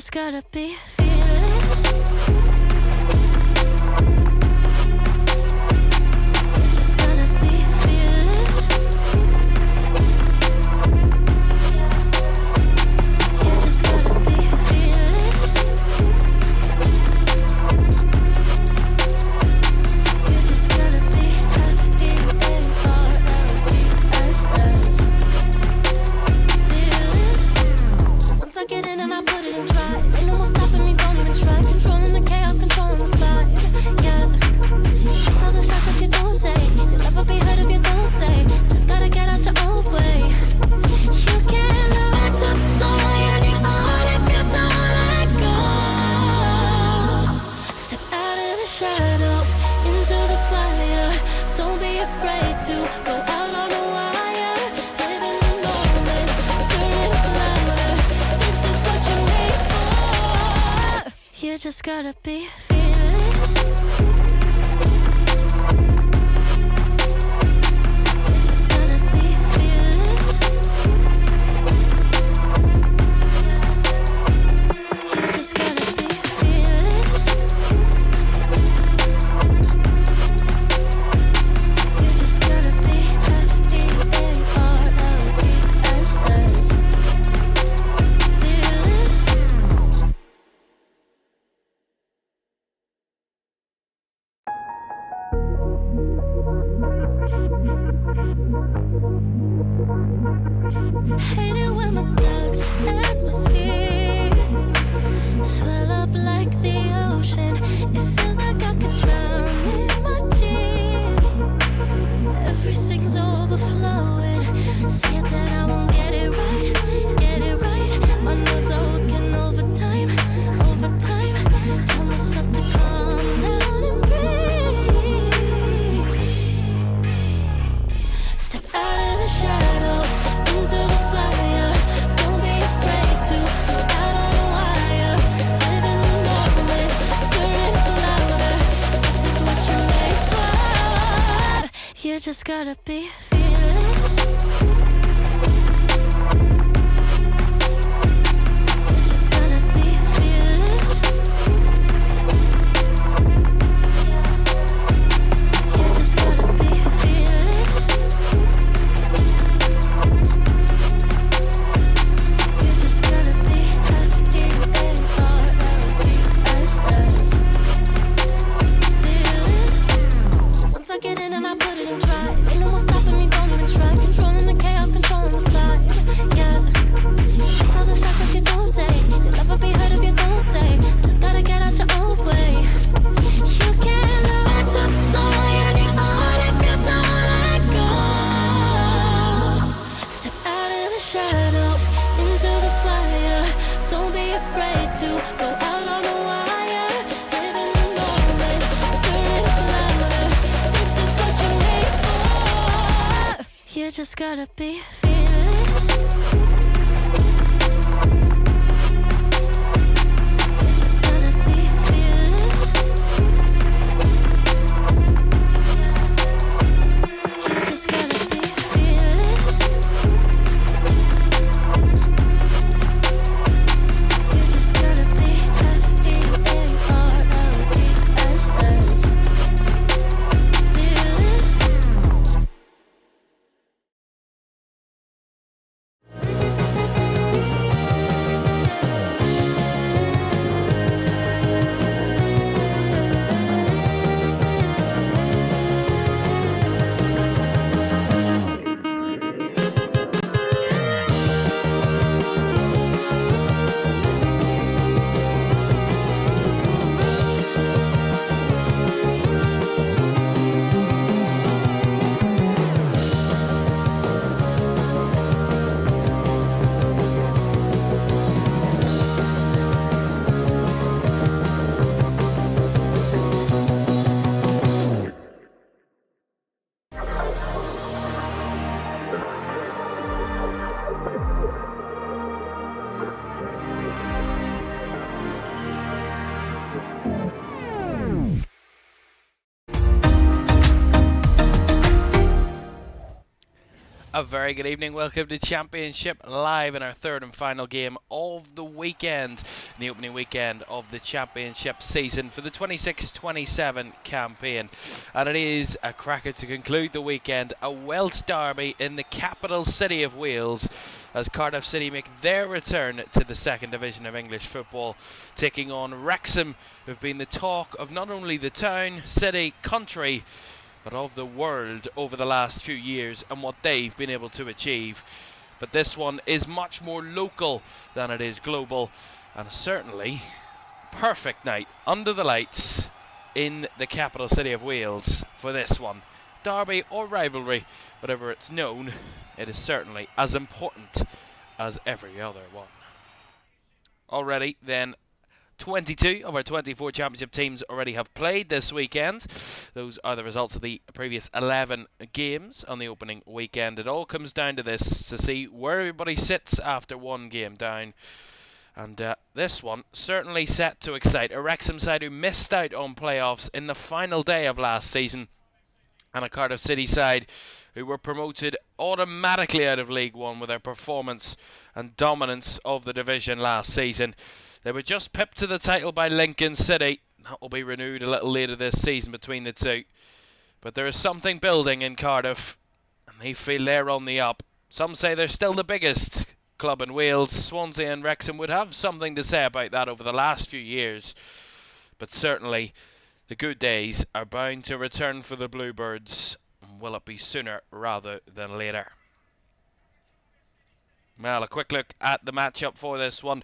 just gotta be fearless. You just gotta be fearless. You just gotta be fearless. You just gotta be F-E-A-R-L-E-S-S. Fearless. Once I get in and I put it in try, ain't no more stopping me, don't even try. Controlling the chaos, controlling the vibe, yeah. That's all the shots if you don't say. You'll never be heard if you don't say. Just gotta get out your own way. You can't learn to fly on your own if you don't let go. Step out of the shadows, into the fire. Don't be afraid to go out on a wire. Live in the moment, turn it up louder. This is what you're made for. You just gotta be fearless. You just gotta be fearless. You just gotta be fearless. You just gotta be F-E-A-R-L-E-S-S. Fearless. Hate it when my doubts and my fears swell up like the ocean. It feels like I could drown in my tears. Everything's overflowing. Scared that I won't get it right, get it right. My nerves are working overtime, overtime. Tell myself to calm down and breathe. Step out of the shadows, into the fire. Don't be afraid to go out on a wire. Live in the moment, turn it up louder. This is what you're made for. You just gotta be fearless. You just gotta be fearless. You just gotta be fearless. You just gotta be F-E-A-R-L-E-S-S. Fearless. Once I get in and I put it in try, ain't no more stopping me, don't even try. Controlling the chaos, controlling the vibe, yeah. That's all the shots if you don't say. You'll never be heard if you don't say. Just gotta get out your own way. You can't learn to fly on your own if you don't let go. Step out of the shadows, into the fire. Don't be afraid to go out on a wire. Live in the moment, turn it up louder. This is what you're made for. You just gotta be fearless. You just gotta be fearless. You just gotta be fearless. You just gotta be F-E-A-R-L-E-S-S. Fearless. A very good evening. Welcome to Championship Live in our third and final game of the weekend, the opening weekend of the Championship season for the 26-27 campaign. And it is a cracker to conclude the weekend, a Welsh derby in the capital city of Wales, as Cardiff City make their return to the second division of English football, taking on Wrexham, who've been the talk of not only the town, city, country, but of the world over the last few years and what they've been able to achieve. But this one is much more local than it is global, and certainly perfect night under the lights in the capital city of Wales for this one. Derby or rivalry, whatever it's known, it is certainly as important as every other one. Already then, 22 of our 24 championship teams already have played this weekend. Those are the results of the previous 11 games on the opening weekend. It all comes down to this, to see where everybody sits after one game down. And this one certainly set to excite a Wrexham side who missed out on playoffs in the final day of last season, and a Cardiff City side who were promoted automatically out of League One with their performance and dominance of the division last season. They were just pipped to the title by Lincoln City. That will be renewed a little later this season between the two. But there is something building in Cardiff, and they feel they're on the up. Some say they're still the biggest club in Wales. Swansea and Wrexham would have something to say about that over the last few years. But certainly, the good days are bound to return for the Bluebirds. Will it be sooner rather than later? Well, a quick look at the matchup for this one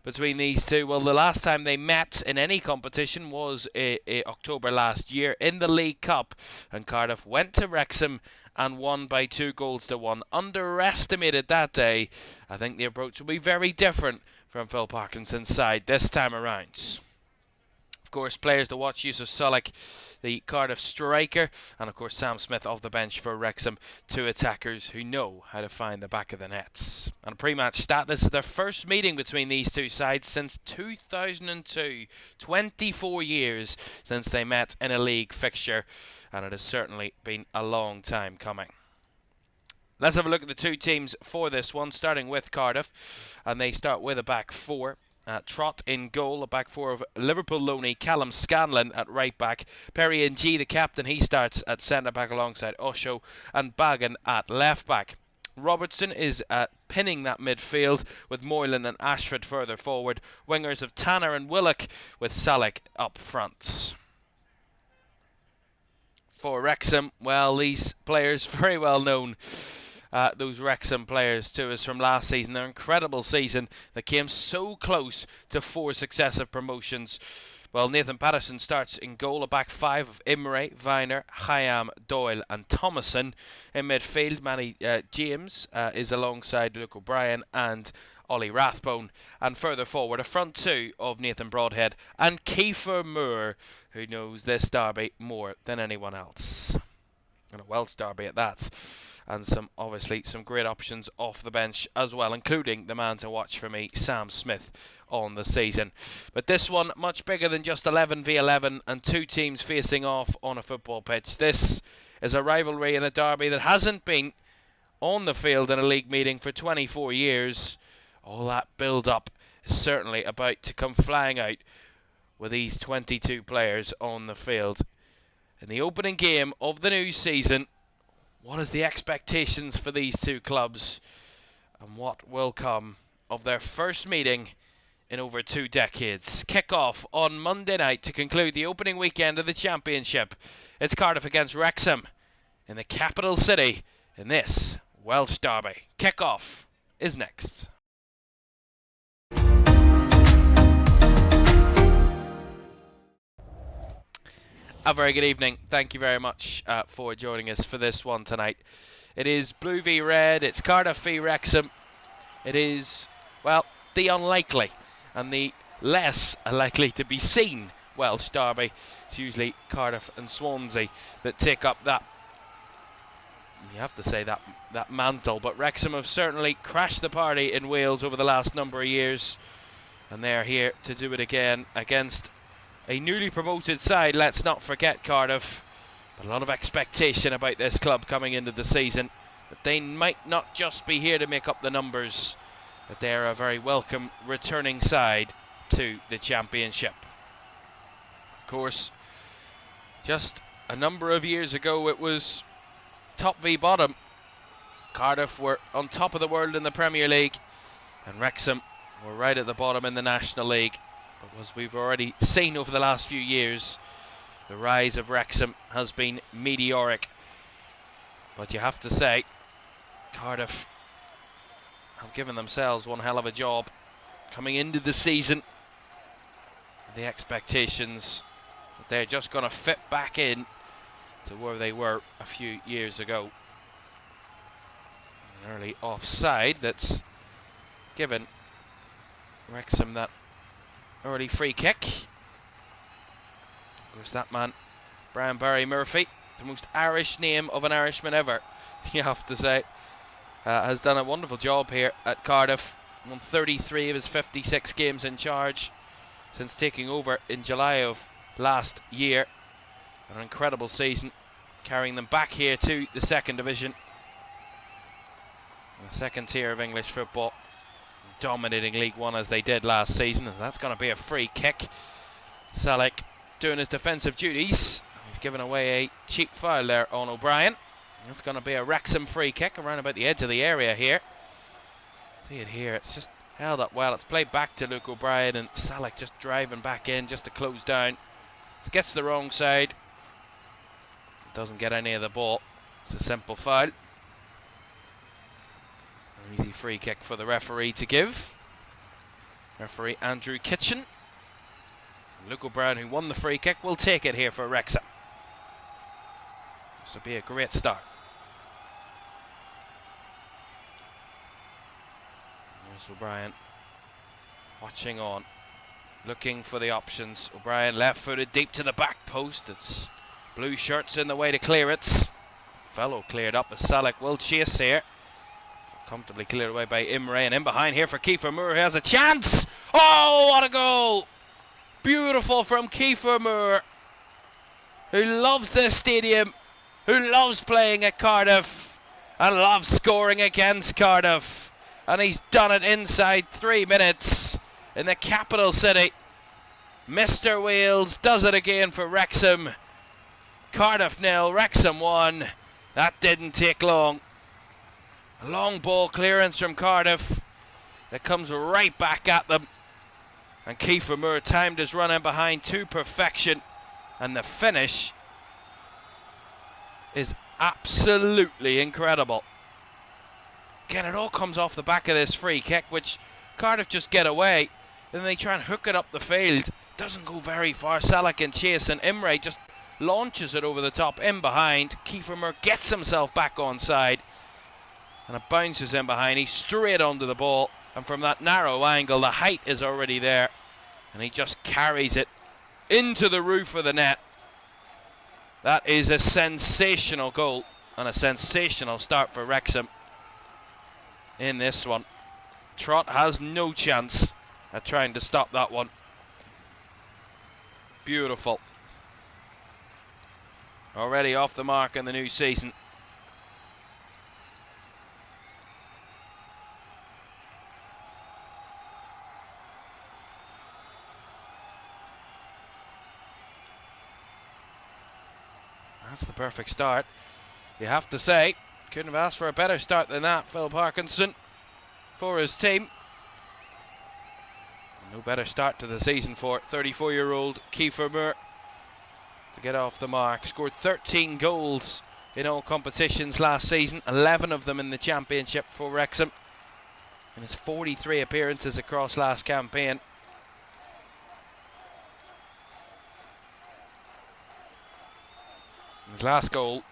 between these two. Well, the last time they met in any competition was October last year in the League Cup, and Cardiff went to Wrexham and won by 2-1. Underestimated that day. I think the approach will be very different from Phil Parkinson's side this time around. Of course, players to watch: Yusuf Solik, the Cardiff striker, and of course Sam Smith off the bench for Wrexham, two attackers who know how to find the back of the nets. And a pre-match stat: this is their first meeting between these two sides since 2002, 24 years since they met in a league fixture, and it has certainly been a long time coming. Let's have a look at the two teams for this one, starting with Cardiff, and they start with a back four. Trott in goal, a back four of Liverpool loanee Callum Scanlon at right back. Perry Ng, the captain, he starts at centre back alongside Osho, and Bagan at left back. Robertson is pinning that midfield with Moylan and Ashford further forward. Wingers of Tanner and Willock with Salek up front. For Wrexham, well, these players very well known. Those Wrexham players to us from last season, their incredible season that came so close to 4 successive promotions. Well, Nathan Patterson starts in goal, a back five of Imre, Viner, Khayyam, Doyle and Thomason. In midfield, Manny James is alongside Luke O'Brien and Ollie Rathbone, and further forward a front two of Nathan Broadhead and Kiefer Moore, who knows this derby more than anyone else, and a Welsh derby at that. And obviously some great options off the bench as well, including the man to watch for me, Sam Smith, on the season. But this one much bigger than just 11v11 and two teams facing off on a football pitch. This is a rivalry and a derby that hasn't been on the field in a league meeting for 24 years. All that build-up is certainly about to come flying out with these 22 players on the field. In the opening game of the new season, what is the expectations for these two clubs, and what will come of their first meeting in over 2 decades? Kick-off on Monday night to conclude the opening weekend of the Championship. It's Cardiff against Wrexham in the capital city in this Welsh derby. Kick-off is next. A very good evening. Thank you very much for joining us for this one tonight. It is Blue v Red. It's Cardiff v Wrexham. It is, well, the unlikely and the less likely to be seen Welsh derby. It's usually Cardiff and Swansea that take up that, you have to say, that mantle. But Wrexham have certainly crashed the party in Wales over the last number of years, and they're here to do it again against a newly promoted side. Let's not forget Cardiff, but a lot of expectation about this club coming into the season. that they might not just be here to make up the numbers, that they're a very welcome returning side to the Championship. Of course, just a number of years ago it was top v bottom. Cardiff were on top of the world in the Premier League, and Wrexham were right at the bottom in the National League. But as we've already seen over the last few years, the rise of Wrexham has been meteoric. But you have to say, Cardiff have given themselves one hell of a job coming into the season. The expectations that they're just going to fit back in to where they were a few years ago. An early offside that's given Wrexham that early free kick. Of course, that man, Brian Barry Murphy, the most Irish name of an Irishman ever, you have to say, has done a wonderful job here at Cardiff. Won 33 of his 56 games in charge since taking over in July of last year. An incredible season, carrying them back here to the second division, the second tier of English football, dominating League One as they did last season. And that's going to be a free kick. Salek doing his defensive duties. He's given away a cheap foul there on O'Brien. It's going to be a Wrexham free kick around about the edge of the area here. See it here, it's just held up well. It's played back to Luke O'Brien, and Salek just driving back in just to close down. It gets to the wrong side. Doesn't get any of the ball. It's a simple foul. An easy free kick for the referee to give. Referee Andrew Kitchen. Luke O'Brien, who won the free kick, will take it here for Wrexham. This will be a great start. There's O'Brien watching on, looking for the options. O'Brien left-footed deep to the back post. It's blue shirts in the way to clear it. Fellow cleared up as Salek will chase here. Comfortably cleared away by Imre, and in behind here for Kiefer Moore, who has a chance. Oh, what a goal! Beautiful from Kiefer Moore, who loves this stadium, who loves playing at Cardiff and loves scoring against Cardiff. And he's done it inside 3 minutes in the capital city. Mr. Wales does it again for Wrexham. Cardiff 0, Wrexham 1. That didn't take long. A long ball clearance from Cardiff that comes right back at them. And Kiefer Moore timed his run in behind to perfection. And the finish is absolutely incredible. Again, it all comes off the back of this free kick, which Cardiff just get away. Then they try and hook it up the field. Doesn't go very far. Salek in chase, and Imre just launches it over the top in behind. Kiefer Moore gets himself back on side, and it bounces in behind. He's straight onto the ball, and from that narrow angle, the height is already there, and he just carries it into the roof of the net. That is a sensational goal and a sensational start for Wrexham in this one. Trott has no chance at trying to stop that one. Beautiful. Already off the mark in the new season. That's the perfect start, you have to say. Couldn't have asked for a better start than that, Phil Parkinson, for his team. No better start to the season for 34-year-old Kiefer Moore to get off the mark. Scored 13 goals in all competitions last season, 11 of them in the Championship for Wrexham, in his 43 appearances across last campaign. His last goal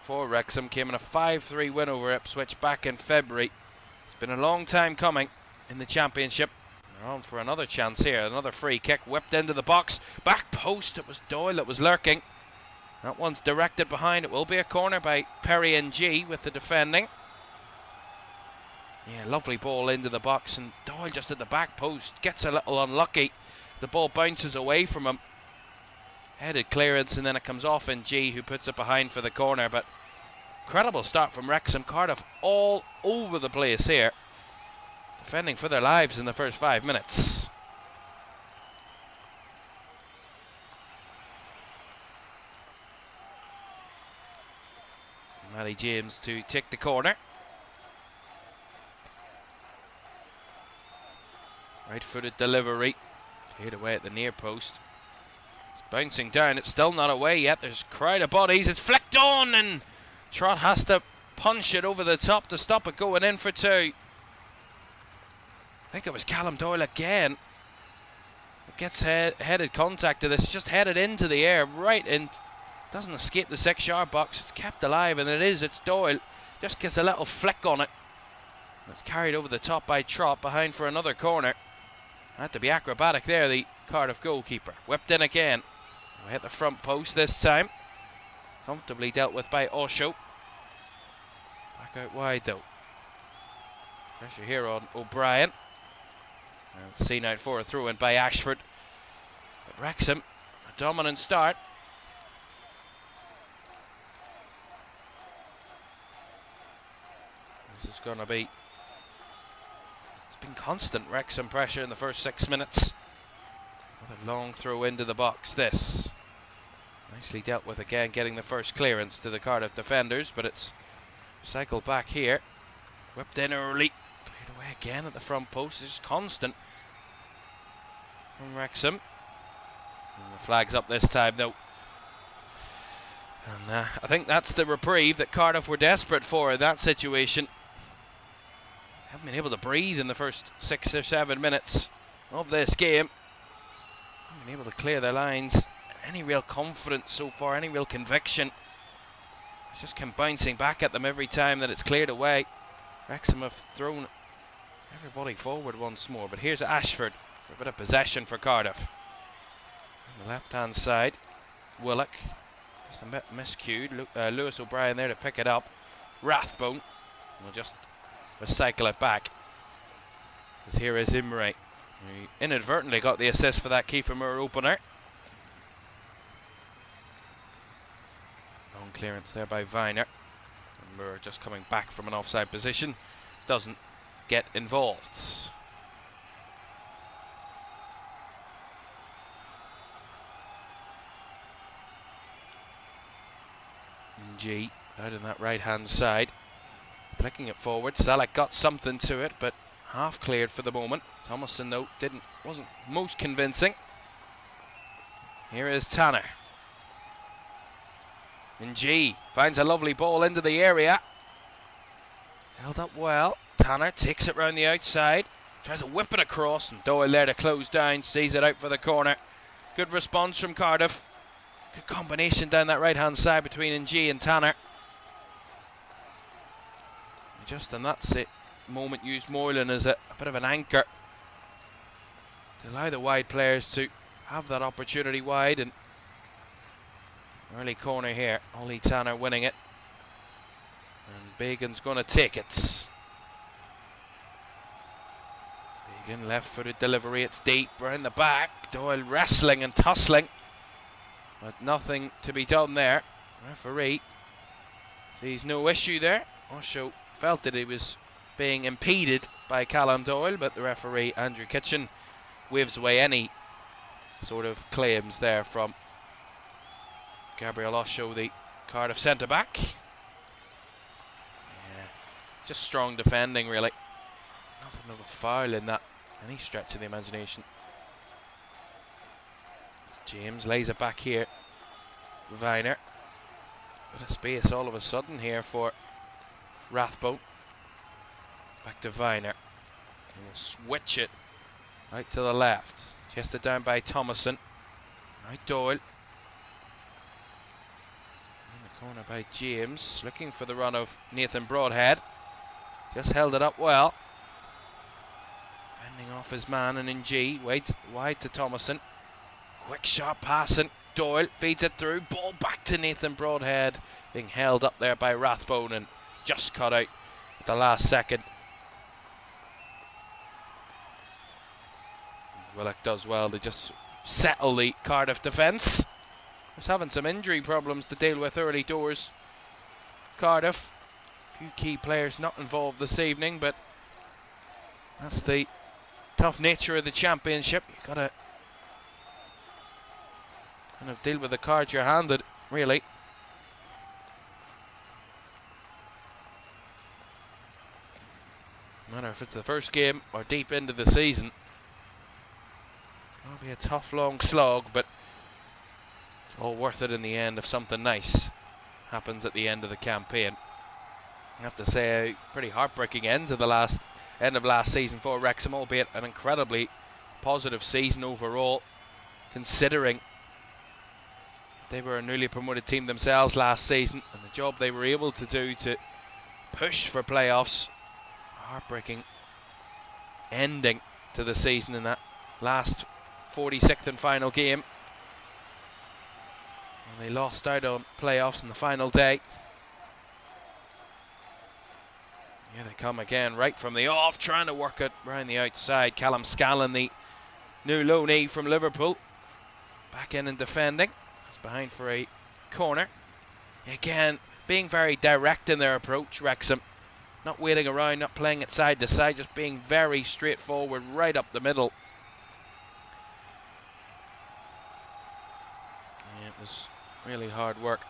for Wrexham came in a 5-3 win over Ipswich back in February. It's been a long time coming in the Championship. They're on for another chance here. Another free kick whipped into the box. Back post. It was Doyle that was lurking. That one's directed behind. It will be a corner by Perry and G with the defending. Yeah, lovely ball into the box, and Doyle just at the back post gets a little unlucky. The ball bounces away from him. Headed clearance, and then it comes off in G, who puts it behind for the corner. But incredible start from Wrexham. Cardiff all over the place here, defending for their lives in the first 5 minutes. Matty James to take the corner. Right-footed delivery. Cleared away at the near post. It's bouncing down. It's still not away yet. There's a crowd of bodies. It's flicked on, and Trott has to punch it over the top to stop it going in for two. I think it was Callum Doyle again. It gets headed contact to this. Just headed into the air, right in. Doesn't escape the 6-yard box. It's kept alive, and it's Doyle. Just gets a little flick on it. It's carried over the top by Trott, behind for another corner. Had to be acrobatic there, the Cardiff goalkeeper. Whipped in again. We hit the front post this time. Comfortably dealt with by Osho. Back out wide though. Pressure here on O'Brien. And seen out for a throw in by Ashford. But Wrexham, a dominant start. This is going to be... It's been constant Wrexham pressure in the first 6 minutes. Another long throw into the box, this. Nicely dealt with again, getting the first clearance to the Cardiff defenders, but it's cycled back here. Whipped in early. Cleared away again at the front post. It's just constant from Wrexham. And the flag's up this time, though. And I think that's the reprieve that Cardiff were desperate for in that situation. Haven't been able to breathe in the first 6 or 7 minutes of this game. Haven't been able to clear their lines. Any real confidence so far, any real conviction. It's just come bouncing back at them every time that it's cleared away. Wrexham have thrown everybody forward once more. But here's Ashford for a bit of possession for Cardiff. On the left-hand side, Willock. Just a bit miscued. Lewis O'Brien there to pick it up. Rathbone will just recycle it back. As here is Imre. He inadvertently got the assist for that Kiefer Moore opener. Long clearance there by Viner. And Moore just coming back from an offside position. Doesn't get involved. G out on that right hand side, flicking it forward. Salak got something to it, but half cleared for the moment. Thomason though wasn't most convincing. Here is Tanner. And G finds a lovely ball into the area. Held up well. Tanner takes it round the outside, tries to whip it across, and Doyle there to close down, sees it out for the corner. Good response from Cardiff. Good combination down that right-hand side between Ng and Tanner. Just in that moment used Moylan as a bit of an anchor to allow the wide players to have that opportunity wide. And early corner here, Ollie Tanner winning it. And Bagan's going to take it. Bagan left-footed delivery, it's deep, round the back. Doyle wrestling and tussling, but nothing to be done there. Referee sees no issue there. Osho felt that he was being impeded by Callum Doyle, but the referee, Andrew Kitchen, waves away any sort of claims there from Gabriel Osho, the Cardiff centre-back. Yeah, just strong defending, really. Nothing of a foul in that, any stretch of the imagination. James lays it back here. Viner. Bit of space all of a sudden here for Rathbone. Back to Viner. And we'll switch it out to the left. Chested down by Thomason. Now Doyle. In the corner by James. Looking for the run of Nathan Broadhead. Just held it up well. Bending off his man, and Ng waits wide to Thomason. Quick sharp passing. Doyle feeds it through. Ball back to Nathan Broadhead. Being held up there by Rathbone and just cut out at the last second. Willock does well to just settle the Cardiff defence. was having some injury problems to deal with early doors. Cardiff, a few key players not involved this evening, but that's the tough nature of the Championship. You've got to kind of deal with the cards you're handed, really. No matter if it's the first game or deep into the season. It's going to be a tough, long slog, but it's all worth it in the end if something nice happens at the end of the campaign. I have to say, a pretty heartbreaking end to the end of last season for Wrexham, albeit an incredibly positive season overall, considering they were a newly promoted team themselves last season, and the job they were able to do to push for playoffs. Heartbreaking ending to the season in that last 46th and final game. And they lost out on playoffs in the final day. Here they come again, right from the off, trying to work it around the outside. Callum Scallon, the new loanee from Liverpool, back in and defending. It's behind for a corner. Again, being very direct in their approach, Wrexham. Not waiting around, not playing it side to side, just being very straightforward right up the middle. Yeah, it was really hard work.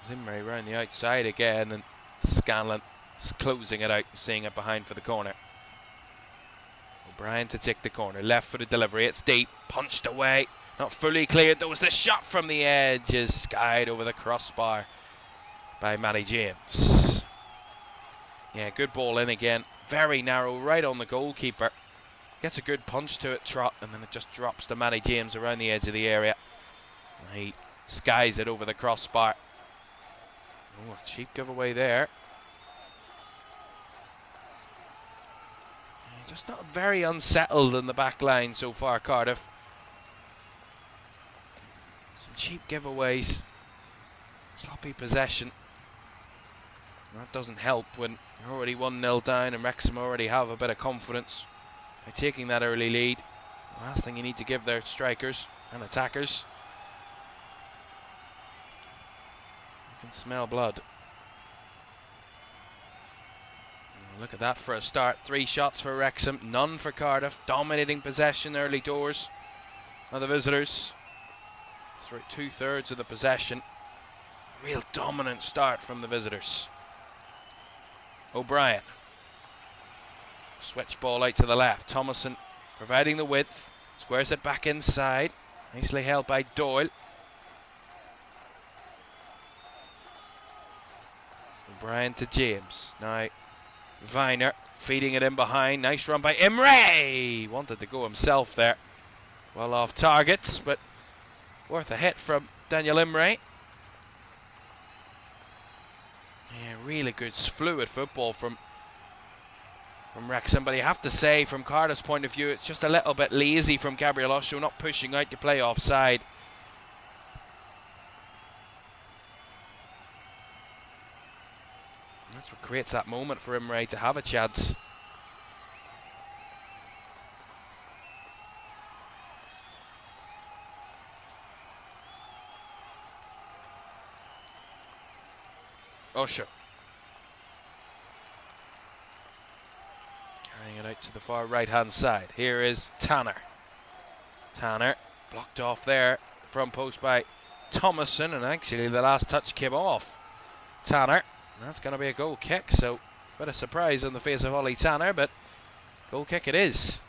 Zimri around the outside again, and Scanlon closing it out, seeing it behind for the corner. O'Brien to take the corner, left for the delivery, it's deep, punched away, not fully cleared. There was the shot from the edge, is skied over the crossbar by Matty James. Yeah, good ball in again. Very narrow, right on the goalkeeper. Gets a good punch to it, Trot, and then it just drops to Matty James around the edge of the area. And he skies it over the crossbar. Oh, a cheap giveaway there. Just not very unsettled in the back line so far, Cardiff. Some cheap giveaways. Sloppy possession. That doesn't help when you're already 1-0 down and Wrexham already have a bit of confidence by taking that early lead. The last thing you need to give their strikers and attackers. You can smell blood. Look at that for a start. 3 shots for Wrexham, none for Cardiff. Dominating possession early doors of the visitors. Through 2/3 of the possession. Real dominant start from the visitors. O'Brien. Switch ball out to the left. Thomason providing the width. Squares it back inside. Nicely held by Doyle. O'Brien to James. Now Viner feeding it in behind. Nice run by Imre. Wanted to go himself there. Well off targets, but worth a hit from Daniel Imre. Yeah, really good fluid football from Wrexham, but you have to say from Cardiff's point of view it's just a little bit lazy from Gabriel Osho, not pushing out to play offside. That's what creates that moment for Imre to have a chance. Osho. Carrying it out to the far right hand side. Here is Tanner. Tanner blocked off there, front post by Thomason, and actually the last touch came off Tanner. That's going to be a goal kick, so a bit of surprise on the face of Ollie Tanner, but goal kick it is.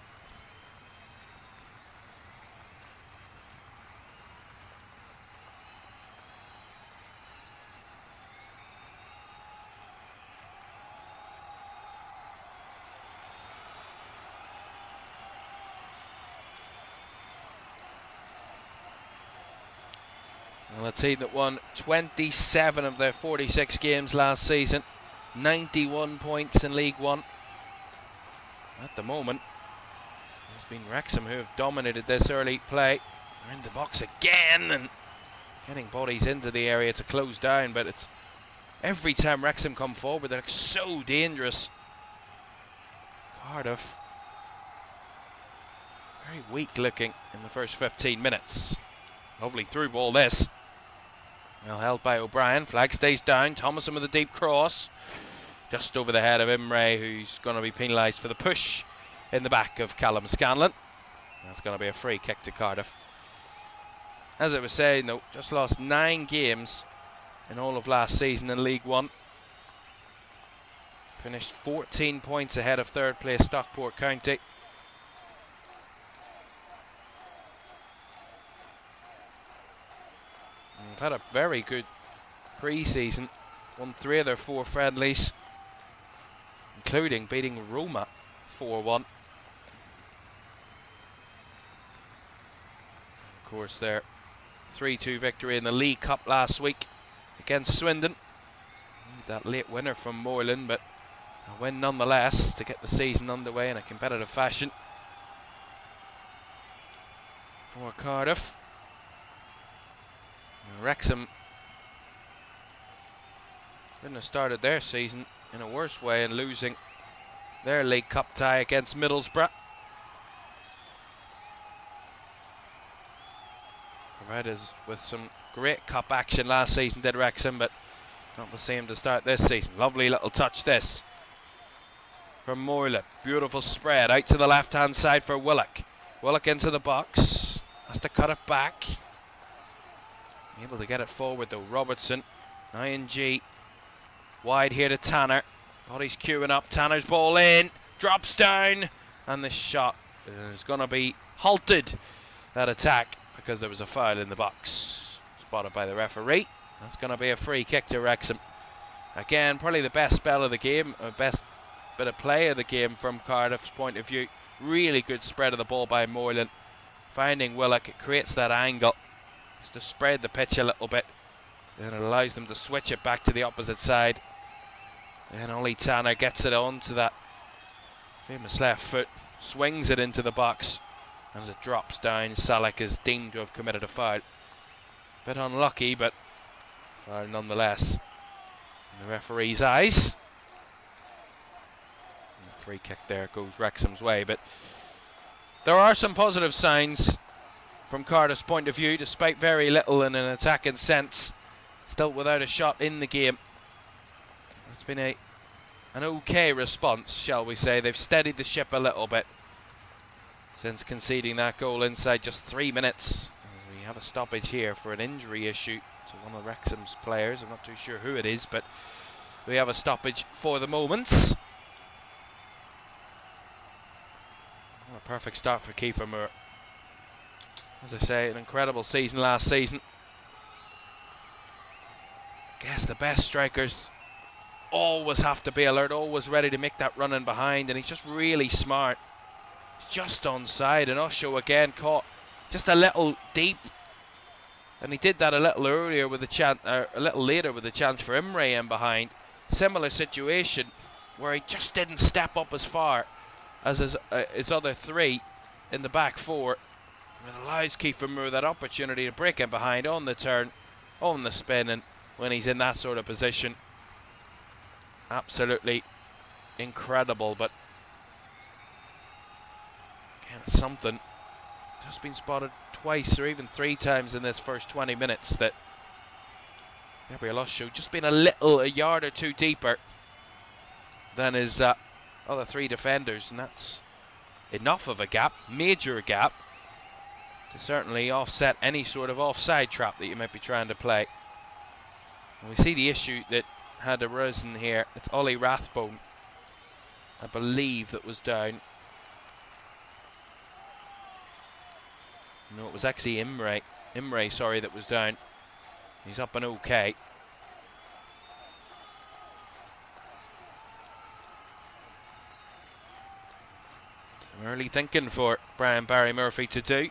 Well, a team that won 27 of their 46 games last season, 91 points in League One. At the moment, it's been Wrexham who have dominated this early play. They're in the box again and getting bodies into the area to close down, but it's every time Wrexham come forward, they're so dangerous. Cardiff, very weak looking in the first 15 minutes. Lovely through ball this. Well held by O'Brien. Flag stays down. Thomason with a deep cross. Just over the head of Imre, who's going to be penalised for the push in the back of Callum Scanlon. That's going to be a free kick to Cardiff. As I was saying, though, just lost 9 games in all of last season in League One. Finished 14 points ahead of third place Stockport County. They've had a very good pre-season. Won 3 of their 4 friendlies, including beating Roma 4-1. Of course, their 3-2 victory in the League Cup last week against Swindon. That late winner from Moreland, but a win nonetheless to get the season underway in a competitive fashion for Cardiff. Wrexham couldn't have started their season in a worse way in losing their League Cup tie against Middlesbrough. Provided us with some great cup action last season, did Wrexham, but not the same to start this season. Lovely little touch this from Moreland. Beautiful spread out to the left hand side for Willock. Willock into the box, has to cut it back. Able to get it forward though. Robertson, ING wide here to Tanner. Body's queuing up. Tanner's ball in, drops down, and the shot is going to be halted, that attack, because there was a foul in the box. Spotted by the referee. That's going to be a free kick to Wrexham. Again, probably the best spell of the game, best bit of play of the game from Cardiff's point of view. Really good spread of the ball by Moreland. Finding Willock, it creates that angle just to spread the pitch a little bit. Then it allows them to switch it back to the opposite side. And only Tanner gets it onto that famous left foot, swings it into the box. As it drops down, Salek is deemed to have committed a foul. Bit unlucky, but foul nonetheless in the referee's eyes. And the free kick there goes Wrexham's way, but there are some positive signs from Cardiff's point of view, despite very little in an attacking sense. Still without a shot in the game. It's been an okay response, shall we say. They've steadied the ship a little bit since conceding that goal inside just 3 minutes. We have a stoppage here for an injury issue to one of Wrexham's players. I'm not too sure who it is, but we have a stoppage for the moment. What a perfect start for Kiefer Moore. As I say, an incredible season last season. I guess the best strikers always have to be alert, always ready to make that run in behind, and he's just really smart. He's just onside, and Osho again caught just a little deep, and he did that a little earlier with a chance, a little later with a chance for Imre in behind. Similar situation where he just didn't step up as far as his other 3 in the back 4. It allows Kiefer Moore that opportunity to break in behind on the turn, on the spin, and when he's in that sort of position, absolutely incredible. But again, it's something. Just been spotted twice or even 3 times in this first 20 minutes that Gabriel Osho just been a yard or 2 deeper than his other 3 defenders, and that's enough of a gap, major gap, to certainly offset any sort of offside trap that you might be trying to play. And we see the issue that had arisen here. It's Ollie Rathbone, I believe, that was down. No, it was actually Imre, sorry, that was down. He's up and okay. Some early thinking for Brian Barry Murphy to do.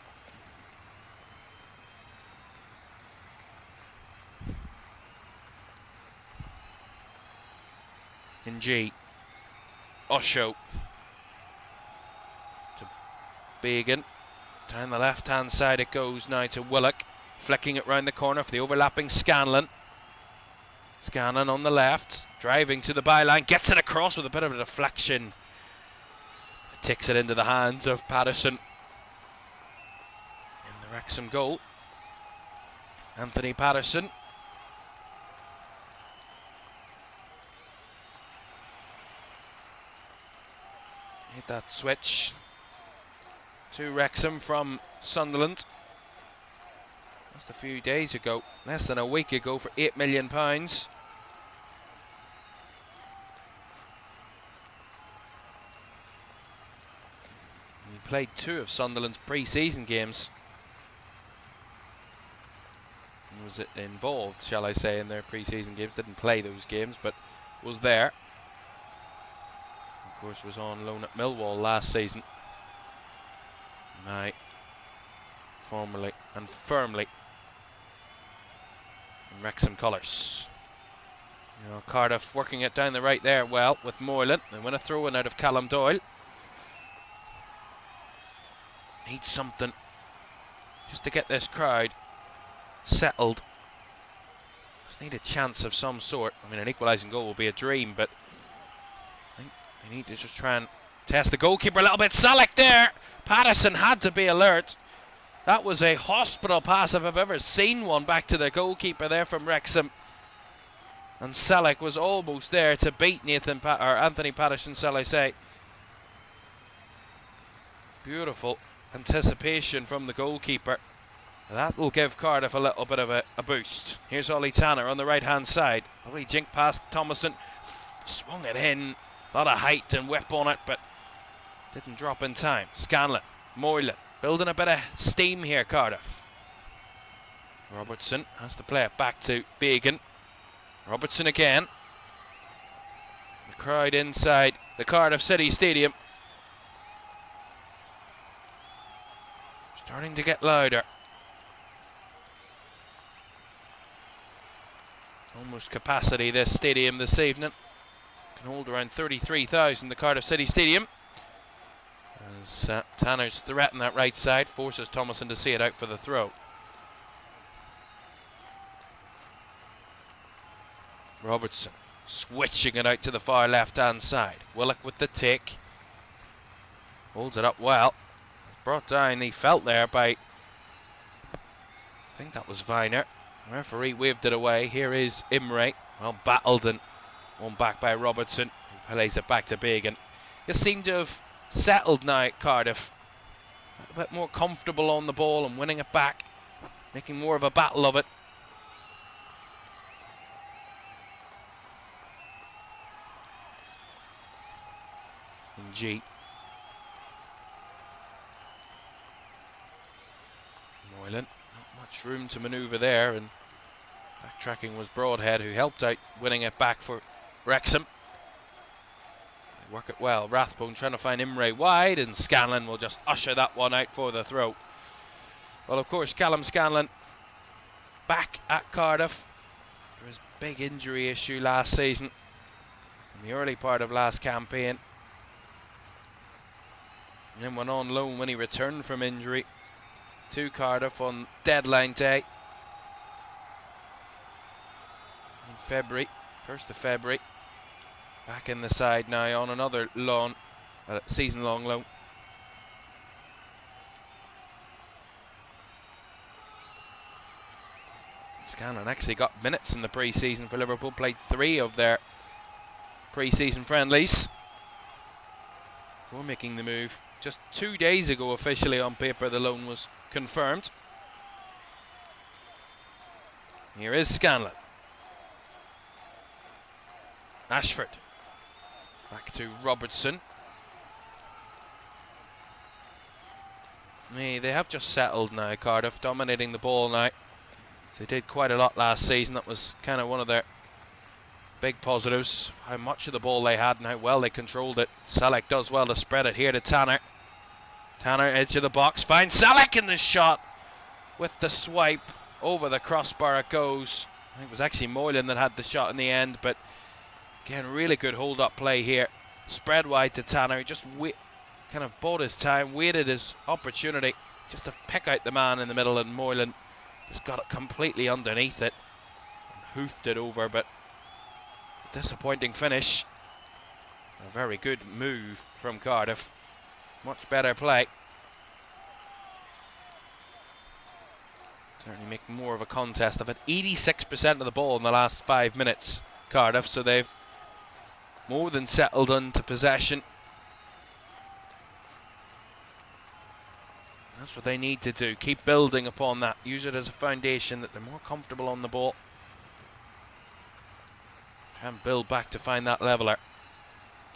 In G. Osho to Began. Down the left hand side it goes now to Willock, flicking it round the corner for the overlapping Scanlon. Scanlon on the left, driving to the byline, gets it across with a bit of a deflection. Takes it into the hands of Patterson in the Wrexham goal. Anthony Patterson. Hit that switch to Wrexham from Sunderland just a few days ago, less than a week ago, for £8 million. He played 2 of Sunderland's pre-season games. He was involved, shall I say, in their pre-season games. Didn't play those games, but was there. Of course, was on loan at Millwall last season. Formally and firmly in Wrexham colours. You know, Cardiff working it down the right there well with Moylan. They win a throw-in out of Callum Doyle. Needs something just to get this crowd settled. Just need a chance of some sort. I mean, an equalising goal will be a dream, but I think they need to just try and test the goalkeeper a little bit. Selleck there. Patterson had to be alert. That was a hospital pass if I've ever seen one, back to the goalkeeper there from Wrexham. And Selleck was almost there to beat Anthony Patterson, shall I say. Beautiful anticipation from the goalkeeper. That will give Cardiff a little bit of a boost. Here's Ollie Tanner on the right-hand side. Probably jinked past Thomason. Swung it in. A lot of height and whip on it, but didn't drop in time. Scanlon, Moylan, building a bit of steam here, Cardiff. Robertson has to play it back to Began. Robertson again. The crowd inside the Cardiff City Stadium starting to get louder. Almost capacity this stadium this evening. Can hold around 33,000, the Cardiff City Stadium. As Tanner's threaten that right side, forces Thomason to see it out for the throw. Robertson switching it out to the far left-hand side. Willock with the take. Holds it up well. Brought down, he felt there by, I think that was Viner. The referee waved it away. Here is Imre. Well battled and won back by Robertson, who plays it back to Began. Just seem to have settled now at Cardiff. A bit more comfortable on the ball and winning it back. Making more of a battle of it. G. Moylan, not much room to manoeuvre there, and backtracking was Broadhead, who helped out winning it back for Wrexham. They work it well. Rathbone trying to find Imre wide, and Scanlon will just usher that one out for the throw. Well, of course, Callum Scanlon back at Cardiff after his big injury issue last season, in the early part of last campaign. And then went on loan when he returned from injury to Cardiff on deadline day in February, 1st of February. Back in the side now on another loan, season-long loan. Scanlon actually got minutes in the pre-season for Liverpool, played 3 of their pre-season friendlies before making the move. Just 2 days ago, officially on paper, the loan was confirmed. Here is Scanlon. Ashford. Back to Robertson. They have just settled now, Cardiff, dominating the ball now. They did quite a lot last season. That was kind of one of their big positives, how much of the ball they had and how well they controlled it. Selleck does well to spread it here to Tanner. Tanner, edge of the box, finds Selleck in the shot with the swipe. Over the crossbar it goes. I think it was actually Moylan that had the shot in the end, but again, really good hold-up play here. Spread wide to Tanner. He just kind of bought his time, waited his opportunity just to pick out the man in the middle, and Moylan just got it completely underneath it and hoofed it over, but a disappointing finish. A very good move from Cardiff. Much better play to Certainly make more of a contest. They've had 86% of the ball in the last 5 minutes, Cardiff, so they've more than settled into possession. That's what they need to do. Keep building upon that. Use it as a foundation that they're more comfortable on the ball. Try and build back to find that leveller.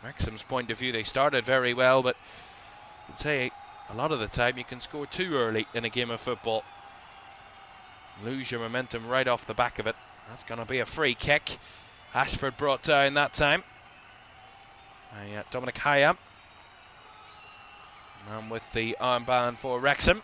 Wrexham's point of view, they started very well, but I'd say a lot of the time you can score too early in a game of football. Lose your momentum right off the back of it. That's going to be a free kick. Ashford brought down that time by Dominic Caoimhan. Man with the armband for Wrexham.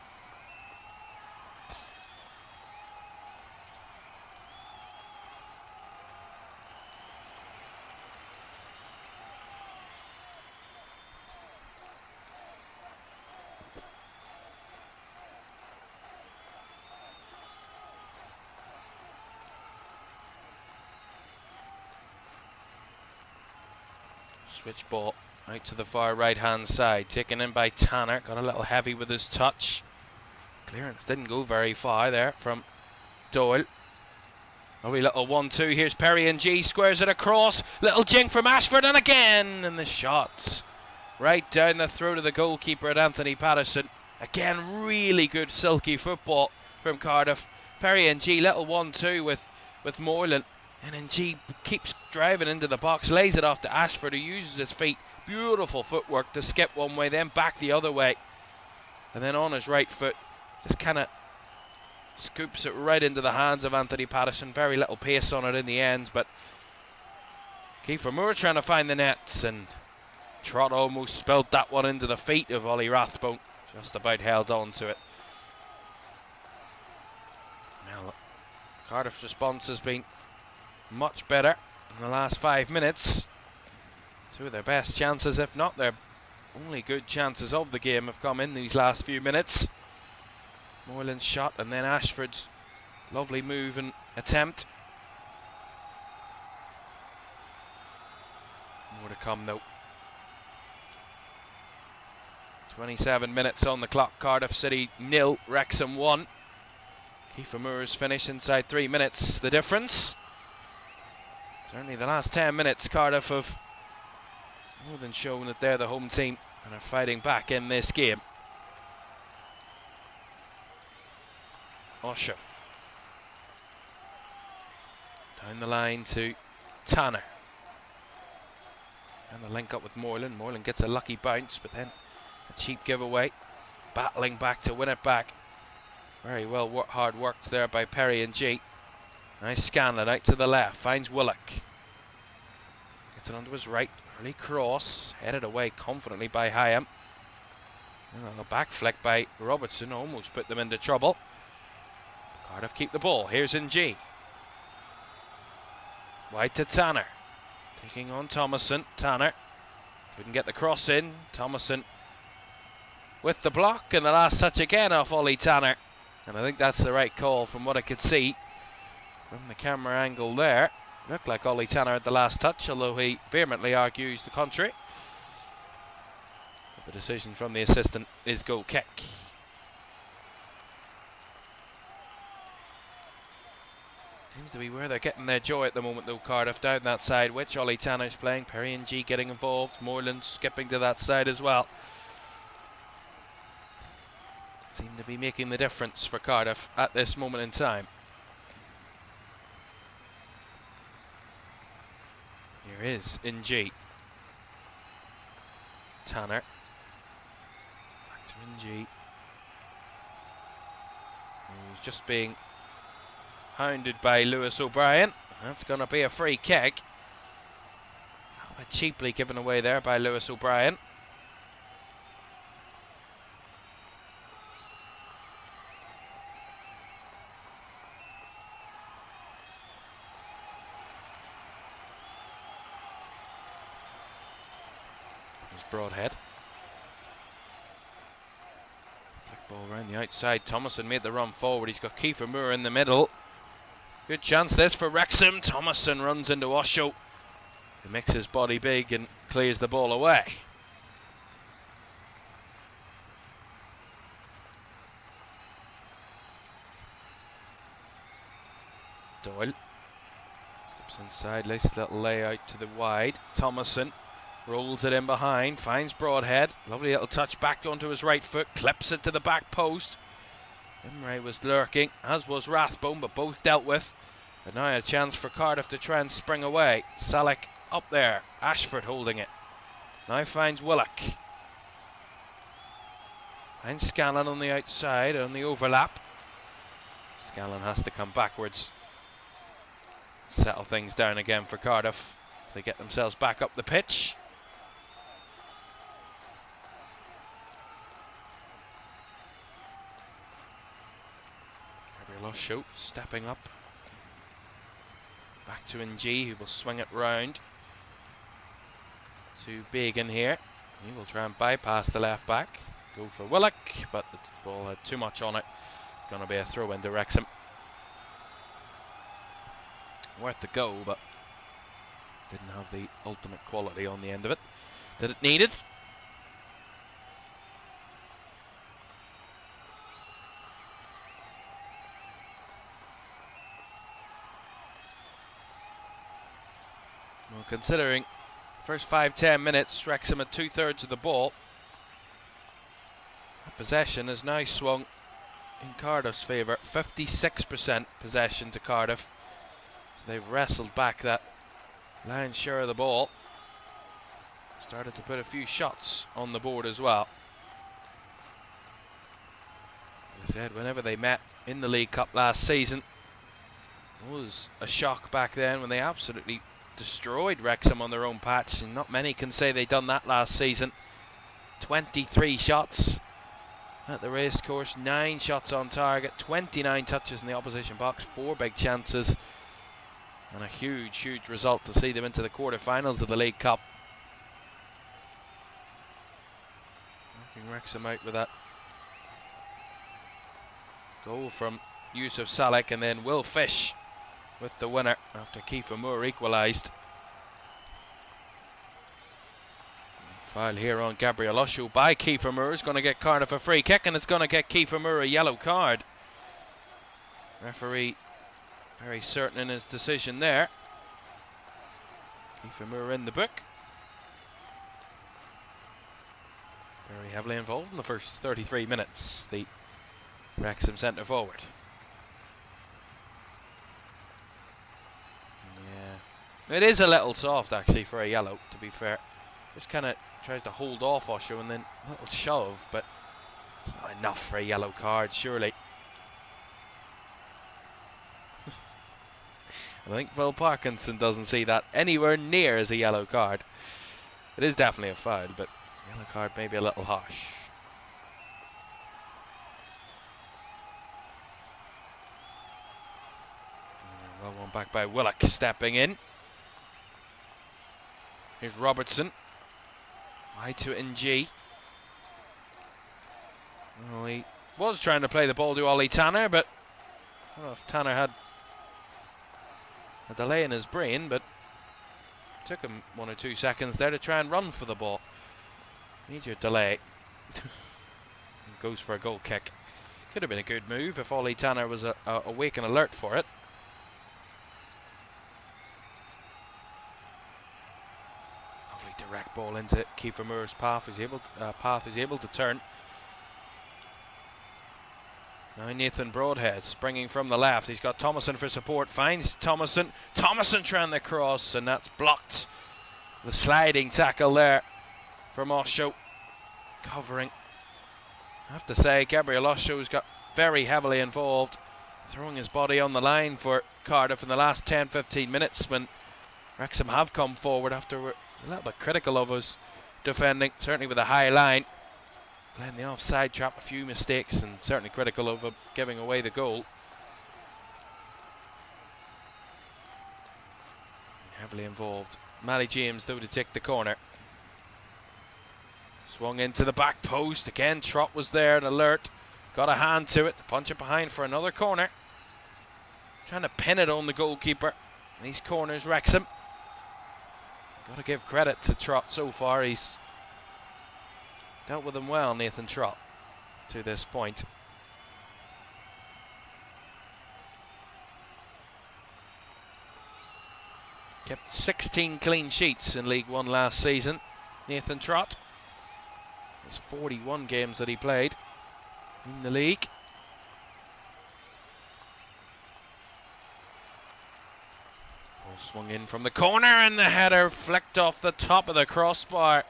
Switch ball out to the far right hand side, taken in by Tanner. Got a little heavy with his touch. Clearance didn't go very far there from Doyle. A wee little 1-2. Here's Perry and G, squares it across. Little jink from Ashford, and again in the shots. Right down the throat of the goalkeeper at Anthony Patterson. Again, really good silky football from Cardiff. Perry and G, little 1-2 with Moreland. And then G keeps driving into the box, lays it off to Ashford, who uses his feet. Beautiful footwork to skip one way, then back the other way. And then on his right foot, just kind of scoops it right into the hands of Anthony Patterson. Very little pace on it in the end, but Kiefer Moore trying to find the nets, and Trott almost spilled that one into the feet of Ollie Rathbone. Just about held on to it. Now, Cardiff's response has been much better in the last 5 minutes. Two of their best chances, if not their only good chances of the game, have come in these last few minutes. Moreland's shot and then Ashford's lovely move and attempt. More to come though. 27 minutes on the clock. Cardiff City 0, Wrexham 1. Kiefer Moore's finish inside 3 minutes. The difference. Certainly the last 10 minutes, Cardiff have more than shown that they're the home team and are fighting back in this game. Osher. Down the line to Tanner. And the link up with Moreland. Moreland gets a lucky bounce, but then a cheap giveaway. Battling back to win it back. Very well hard worked there by Perry and G. Nice Scanlon out to the left, finds Willock. Gets it onto his right, early cross, headed away confidently by Hyam. And a back flick by Robertson almost put them into trouble. Cardiff keep the ball, here's NG. Wide to Tanner. Taking on Thomason, Tanner. Couldn't get the cross in, Thomason with the block, and the last touch again off Ollie Tanner. And I think that's the right call from what I could see from the camera angle there. Looked like Ollie Tanner at the last touch, although he vehemently argues the contrary. But the decision from the assistant is goal kick. Seems to be where they're getting their joy at the moment though, Cardiff, down that side, which Ollie Tanner's playing. Perry and G getting involved, Moreland skipping to that side as well. Seem to be making the difference for Cardiff at this moment in time. Here is NG. Tanner. Back to NG. Who's just being hounded by Lewis O'Brien. That's going to be a free kick. A little bit cheaply given away there by Lewis O'Brien. Broadhead. Flick ball around the outside. Thomason made the run forward. He's got Kiefer Moore in the middle. Good chance this for Wrexham. Thomason runs into Osho. He makes his body big and clears the ball away. Doyle skips inside, nice little layout to the wide. Thomason rolls it in behind, finds Broadhead. Lovely little touch back onto his right foot, clips it to the back post. Imre was lurking, as was Rathbone, but both dealt with. And now a chance for Cardiff to try and spring away. Salek up there, Ashford holding it. Now finds Willock. Finds Scanlon on the outside, on the overlap. Scanlon has to come backwards. Settle things down again for Cardiff as they get themselves back up the pitch. Gabriel Osho stepping up. Back to NG, who will swing it round to Bagan here. He will try and bypass the left back. Go for Willock, but the ball had too much on it. It's going to be a throw into Wrexham. Worth the go, but didn't have the ultimate quality on the end of it that it needed. Well, considering first 5-10 minutes, Wrexham at 2/3 of the ball. Possession has now swung in Cardiff's favour. 56% possession to Cardiff. So they've wrestled back that lion's share of the ball. Started to put a few shots on the board as well. As I said, whenever they met in the League Cup last season, it was a shock back then when they absolutely destroyed Wrexham on their own patch, and not many can say they done that last season. 23 shots at the racecourse, 9 shots on target, 29 touches in the opposition box, 4 big chances, and a huge result to see them into the quarterfinals of the League Cup. Knocking Wrexham out with that goal from Yusuf Salek, and then Will Fish with the winner after Kiefer Moore equalised. Foul here on Gabriel Osho by Kiefer Moore is going to get Cardiff a free kick, and it's going to get Kiefer Moore a yellow card. Referee very certain in his decision there. Kiefer Moore in the book. Very heavily involved in the first 33 minutes, the Wrexham centre forward. Yeah, it is a little soft actually for a yellow, to be fair. Just kind of tries to hold off Osho and then a little shove, but it's not enough for a yellow card, surely. I think Phil Parkinson doesn't see that anywhere near as a yellow card. It is definitely a foul, but yellow card may be a little harsh. Well, one back by Willock, stepping in. Here's Robertson. Wide to NG. Well, he was trying to play the ball to Ollie Tanner, but I don't know if Tanner had a delay in his brain, but it took him 1 or 2 seconds there to try and run for the ball. Need your delay. Goes for a goal kick. Could have been a good move if Ollie Tanner was awake and alert for it. Direct ball into Kiefer Moore's path. He's able to turn. Now Nathan Broadhead springing from the left. He's got Thomason for support. Finds Thomason. Thomason trying the cross, and that's blocked. The sliding tackle there from Osho. Covering. I have to say, Gabriel Osho's got very heavily involved, throwing his body on the line for Cardiff in the last 10-15 minutes when Wrexham have come forward after we're a little bit critical of us defending, certainly with a high line. Playing the offside trap, a few mistakes, and certainly critical of giving away the goal. Heavily involved. Matty James, though, to take the corner. Swung into the back post. Again, Trott was there, an alert. Got a hand to it. Punch it behind for another corner. Trying to pin it on the goalkeeper. These corners, Wrexham. Got to give credit to Trott so far. He's dealt with them well, Nathan Trott, to this point. Kept 16 clean sheets in League One last season. Nathan Trott. There's 41 games that he played in the league. Ball swung in from the corner and the header flicked off the top of the crossbar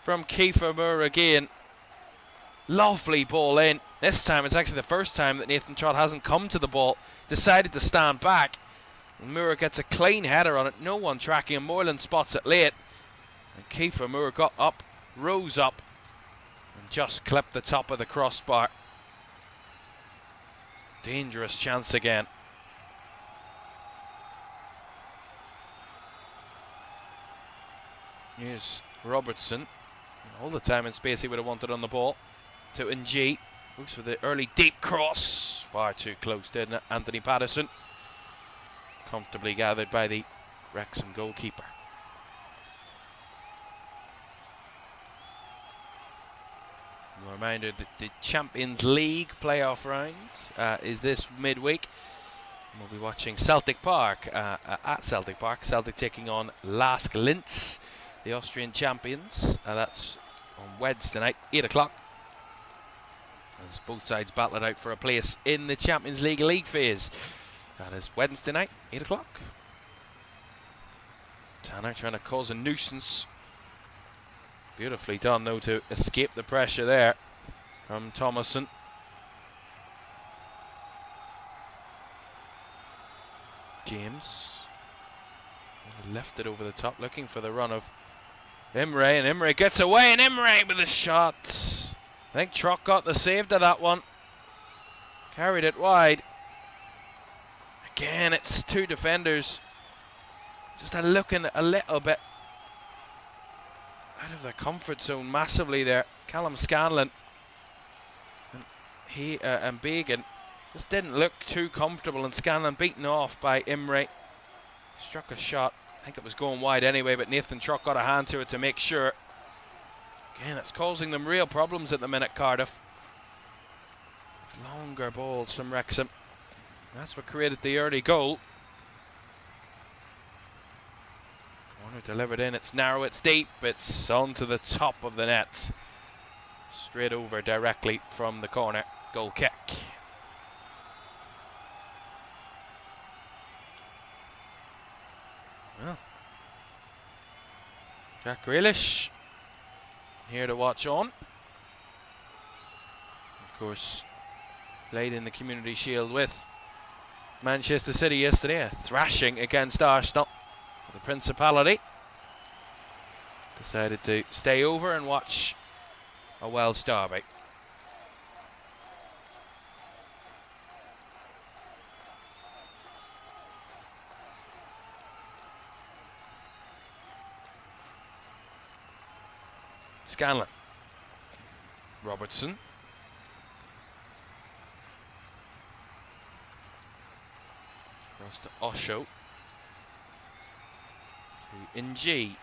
from Caoimhan Ferris again. Lovely ball in. This time it's actually the first time that Nathan Trott hasn't come to the ball. Decided to stand back. Moore gets a clean header on it. No one tracking him. Moylan spots it late. And Caoimhan Ferris got up, rose up, and just clipped the top of the crossbar. Dangerous chance again. Here's Robertson. All the time and space he would have wanted on the ball. To Ng. Looks for the early deep cross. Far too close, didn't it? Anthony Patterson. Comfortably gathered by the Wrexham goalkeeper. A reminder that the Champions League playoff round is this midweek. We'll be watching Celtic Park at Celtic Park. Celtic taking on Lask Linz, the Austrian champions. That's on Wednesday night, 8 o'clock. As both sides battle it out for a place in the Champions League phase. That is Wednesday night, 8 o'clock. Tanner trying to cause a nuisance. Beautifully done, though, to escape the pressure there from Thomason. James left it over the top, looking for the run of Imre, and Imre gets away, and Imre with a shot. I think Trott got the save to that one. Carried it wide. Again, it's two defenders just looking a little bit out of their comfort zone massively there. Callum Scanlon and Bagan just didn't look too comfortable, and Scanlon beaten off by Imre. Struck a shot. I think it was going wide anyway, but Nathan Trott got a hand to it to make sure. Again, it's causing them real problems at the minute, Cardiff. Longer balls from Wrexham. That's what created the early goal. Warner delivered in. It's narrow, it's deep. It's onto the top of the net. Straight over directly from the corner. Goal kick. Well, Jack Grealish here to watch on. Of course, played in the Community Shield with Manchester City yesterday, a thrashing against Arsenal. The Principality decided to stay over and watch a Welsh derby. Scanlon. Robertson. Across to Osho. To Ng. G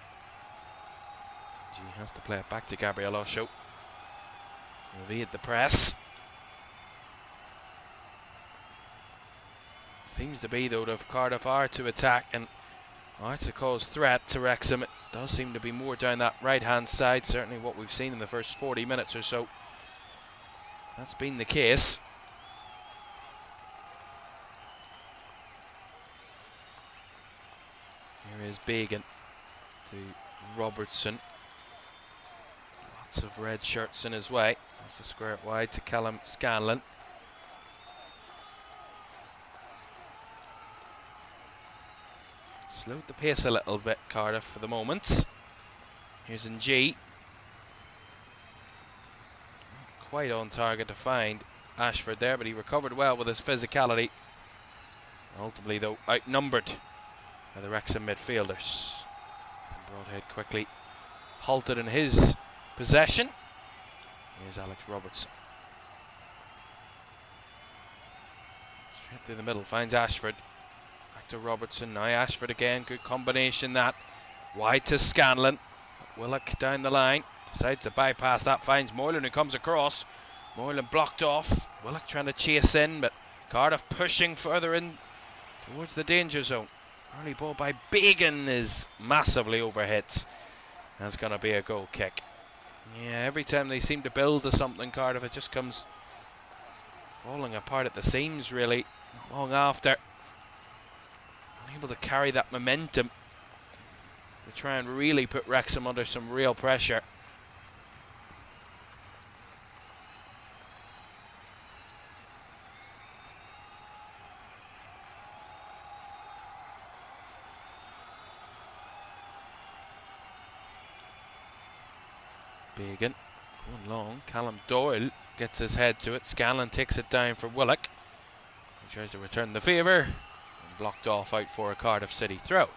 has to play it back to Gabriel Osho. Evade the press. Seems to be, though, that if Cardiff are to attack and are to cause threat to Wrexham, it does seem to be more down that right-hand side. Certainly what we've seen in the first 40 minutes or so. That's been the case. Here is Bagan to Robertson. Lots of red shirts in his way. That's the square it wide to Callum Scanlon. Slowed the pace a little bit, Cardiff, for the moment. Here's Ng. Quite on target to find Ashford there, but he recovered well with his physicality. Ultimately, though, outnumbered by the Wrexham midfielders. Broadhead quickly halted in his possession. Here's Alex Robertson. Straight through the middle, finds Ashford. Back to Robertson, now Ashford again, good combination that. Wide to Scanlon. Willock down the line, decides to bypass that, finds Moylan who comes across. Moylan blocked off, Willock trying to chase in, but Cardiff pushing further in towards the danger zone. Early ball by Began is massively overhit. That's going to be a goal kick. Yeah, every time they seem to build to something, Cardiff, it just comes falling apart at the seams, really. Not long after. Unable to carry that momentum to try and really put Wrexham under some real pressure. Began going long. Callum Doyle gets his head to it. Scanlon takes it down for Willock. He tries to return the favour and blocked off out for a Cardiff City throw.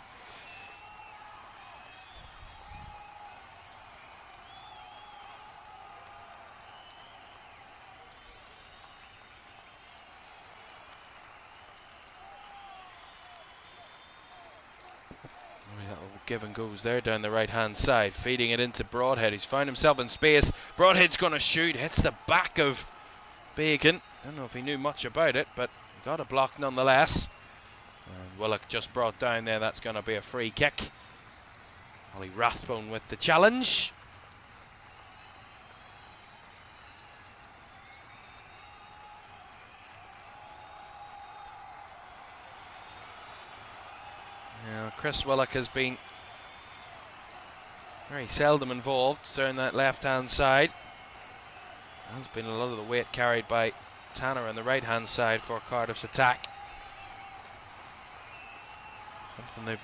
Give and goes there down the right hand side, feeding it into Broadhead. He's found himself in space. Broadhead's going to shoot, hits the back of Bacon. Don't know if he knew much about it, but he got a block nonetheless. And Willock just brought down there. That's going to be a free kick. Ollie Rathbone with the challenge. Now, Chris Willock has been very seldom involved down that left-hand side. There's been a lot of the weight carried by Tanner on the right-hand side for Cardiff's attack. Something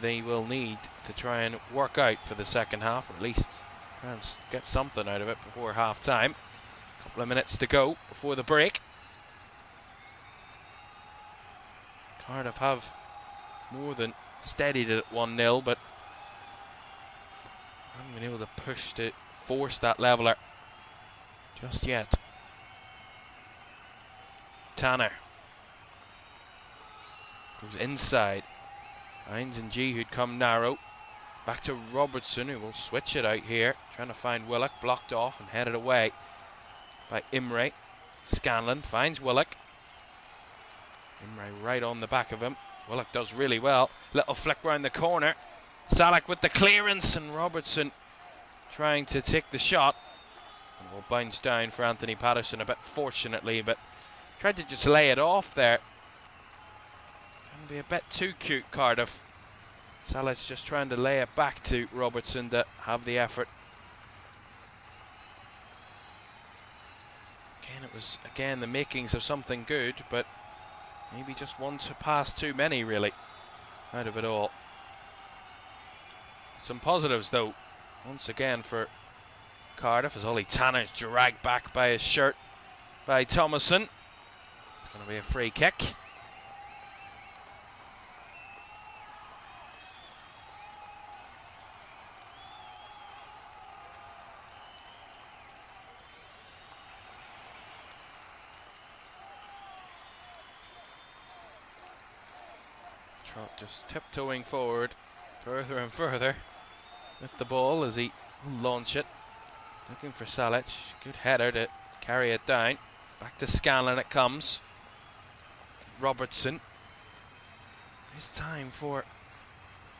they will need to try and work out for the second half, or at least try and get something out of it before half-time. A couple of minutes to go before the break. Cardiff have more than steadied it at 1-0, but haven't been able to push to force that leveller just yet. Tanner goes inside. Hines and G, who'd come narrow. Back to Robertson, who will switch it out here. Trying to find Willock, blocked off and headed away by Imre. Scanlon finds Willock. Imre right on the back of him. Willock does really well. Little flick round the corner. Salak with the clearance, and Robertson trying to take the shot. And will bounce down for Anthony Patterson a bit fortunately, but tried to just lay it off there. Trying to be a bit too cute, Cardiff. Salak's just trying to lay it back to Robertson to have the effort. Again, it was the makings of something good, but maybe just one to pass too many, really, out of it all. Some positives, though, once again for Cardiff, as Ollie Tanner's dragged back by his shirt by Thomason. It's going to be a free kick. Trott just tiptoeing forward further and further with the ball as he will launch it. Looking for Salic. Good header to carry it down. Back to Scanlon it comes. Robertson. It's time for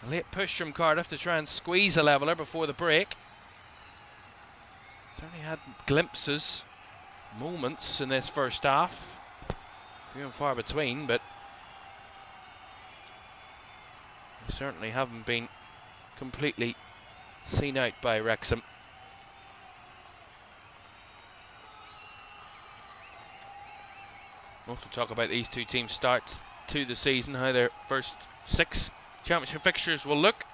a late push from Cardiff to try and squeeze a leveller before the break. Certainly had glimpses, moments in this first half. Few and far between, but we certainly haven't been completely seen out by Wrexham. Also talk about these two teams' starts to the season, how their first 6 championship fixtures will look.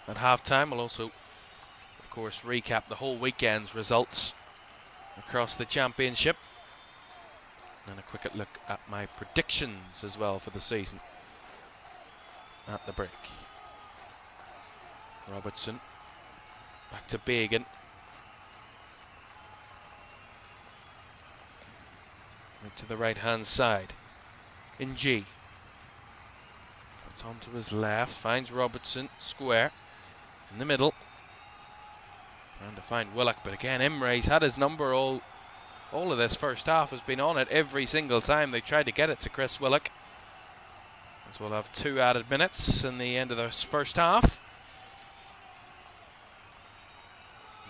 At half-time, we'll also, of course, recap the whole weekend's results across the championship. And a quick look at my predictions as well for the season at the break. Robertson, back to Began. Right to the right-hand side. In G. Cuts onto his left, finds Robertson, square. In the middle. Trying to find Willock, but again, Imre's had his number all of this first half, has been on it every single time they tried to get it to Chris Willock. as we'll have 2 added minutes in the end of this first half.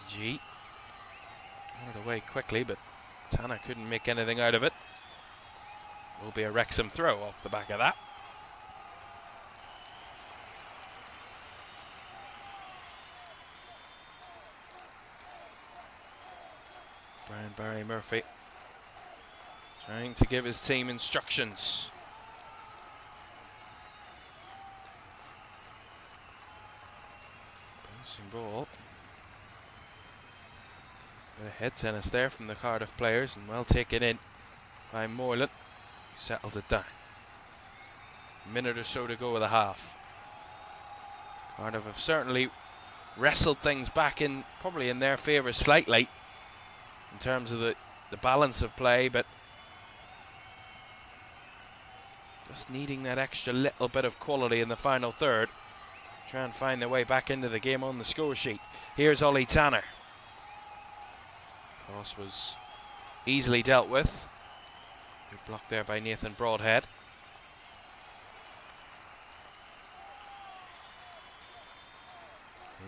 G got it away quickly, but Tanner couldn't make anything out of it. Will be a Wrexham throw off the back of that. Brian Barry Murphy trying to give his team instructions. Bouncing ball. Bit of head tennis there from the Cardiff players, and well taken in by Moylan. Settles it down. A minute or so to go with the half. Cardiff have certainly wrestled things back in, probably in their favour slightly, in terms of the balance of play, but just needing that extra little bit of quality in the final third. Try and find their way back into the game on the score sheet. Here's Ollie Tanner. Cross was easily dealt with. Good block there by Nathan Broadhead.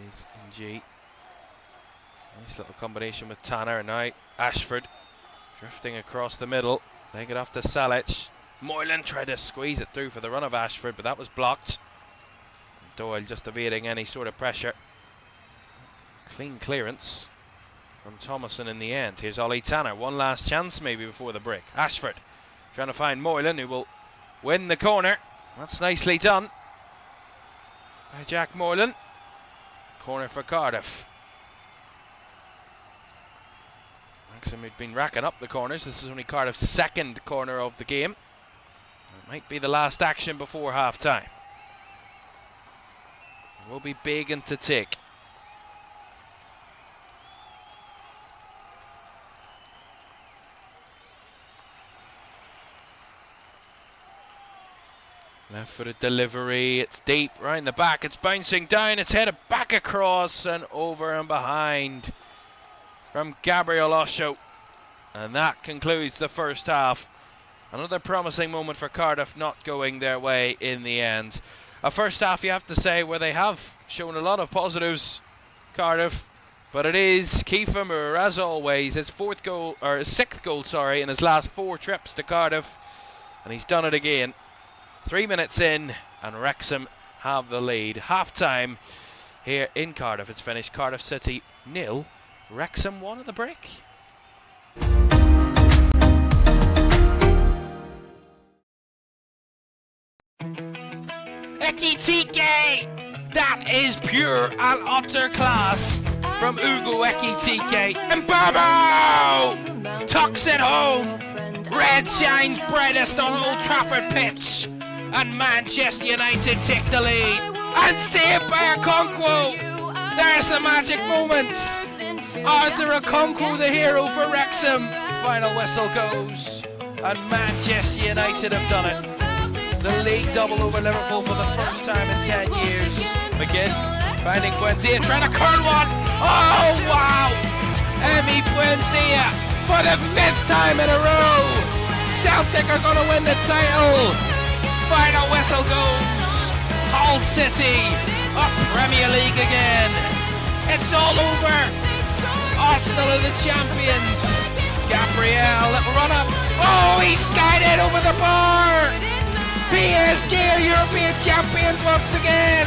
Here's NG. Nice little combination with Tanner, and now Ashford drifting across the middle. They get off to Salic. Moylan tried to squeeze it through for the run of Ashford, but that was blocked. Doyle just evading any sort of pressure. Clean clearance from Thomason in the end. Here's Ollie Tanner. One last chance maybe before the break. Ashford trying to find Moylan, who will win the corner. That's nicely done by Jack Moylan. Corner for Cardiff. Wrexham had been racking up the corners. This is only Cardiff's second corner of the game. It might be the last action before half time. It will be big and to take. Left footed delivery, it's deep, right in the back, it's bouncing down, it's headed back across and over and behind from Gabriel Osho. And that concludes the first half. Another promising moment for Cardiff, not going their way in the end. A first half, you have to say, where they have shown a lot of positives, Cardiff, but it is Caoimhan Ferris, as always, his sixth goal, in his last 4 trips to Cardiff, and he's done it again. 3 minutes in, and Wrexham have the lead. Half time here in Cardiff. It's finished Cardiff City 0, Wrexham 1 at the break. Ekitike! That is pure and utter class from Ugo Ekitike. And Bobo tucks it home. Red shines brightest on Old Trafford pitch. And Manchester United take the lead. And saved by Okonkwo. There's the magic moments. Arthur Okonkwo, the hero for Wrexham. Final whistle goes. And Manchester United have done it. The league double over Liverpool for the first time in 10 years. McGinn finding Buendia, trying to curl one. Oh, wow. Emi Buendia for the 5th time in a row. Celtic are going to win the title. Final whistle goes. Hull City up Premier League again. It's all over. Arsenal are the champions. Gabriel, little run up. Oh, he skied it over the bar. PSG are European champions once again.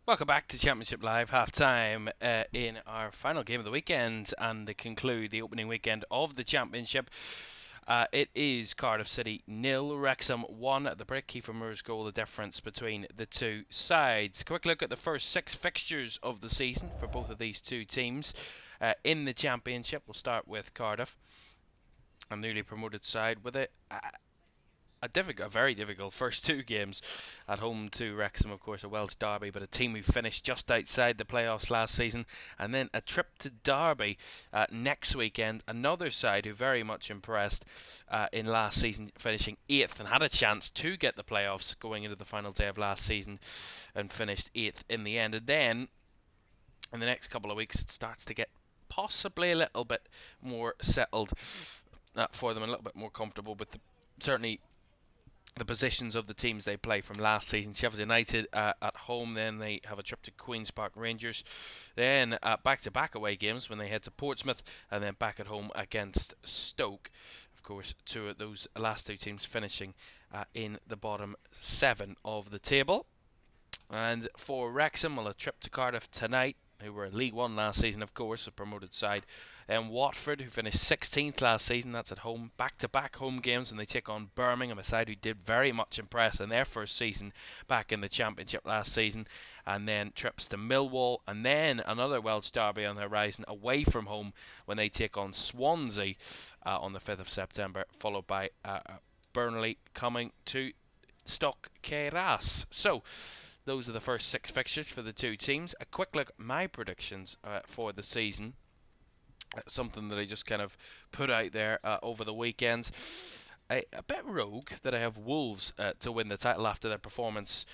Welcome back to Championship Live, half-time in our final game of the weekend and to conclude the opening weekend of the Championship. It is Cardiff City 0, Wrexham 1 at the break. Kiefer Moore's goal, the difference between the two sides. Quick look at the first 6 fixtures of the season for both of these two teams in the Championship. We'll start with Cardiff, a newly promoted side with a very difficult first 2 games at home to Wrexham, of course, a Welsh derby, but a team who finished just outside the playoffs last season, and then a trip to Derby next weekend. Another side who very much impressed in last season, finishing 8th and had a chance to get the playoffs going into the final day of last season and finished 8th in the end. And then in the next couple of weeks it starts to get possibly a little bit more settled for them, a little bit more comfortable with certainly the positions of the teams they play from last season. Sheffield United at home, then they have a trip to Queen's Park Rangers, then back-to-back away games when they head to Portsmouth, and then back at home against Stoke. Of course, those last 2 teams finishing in the bottom 7 of the table. And for Wrexham, a trip to Cardiff tonight, who were in League One last season, of course, a promoted side. And Watford, who finished 16th last season, that's at home. Back-to-back home games when they take on Birmingham, a side who did very much impress in their first season back in the Championship last season. And then trips to Millwall, and then another Welsh derby on the horizon away from home when they take on Swansea on the 5th of September, followed by Burnley coming to Stoke Keras. So those are the first 6 fixtures for the 2 teams. A quick look at my predictions for the season. Something that I just kind of put out there over the weekend. A bit rogue that I have Wolves to win the title after their performance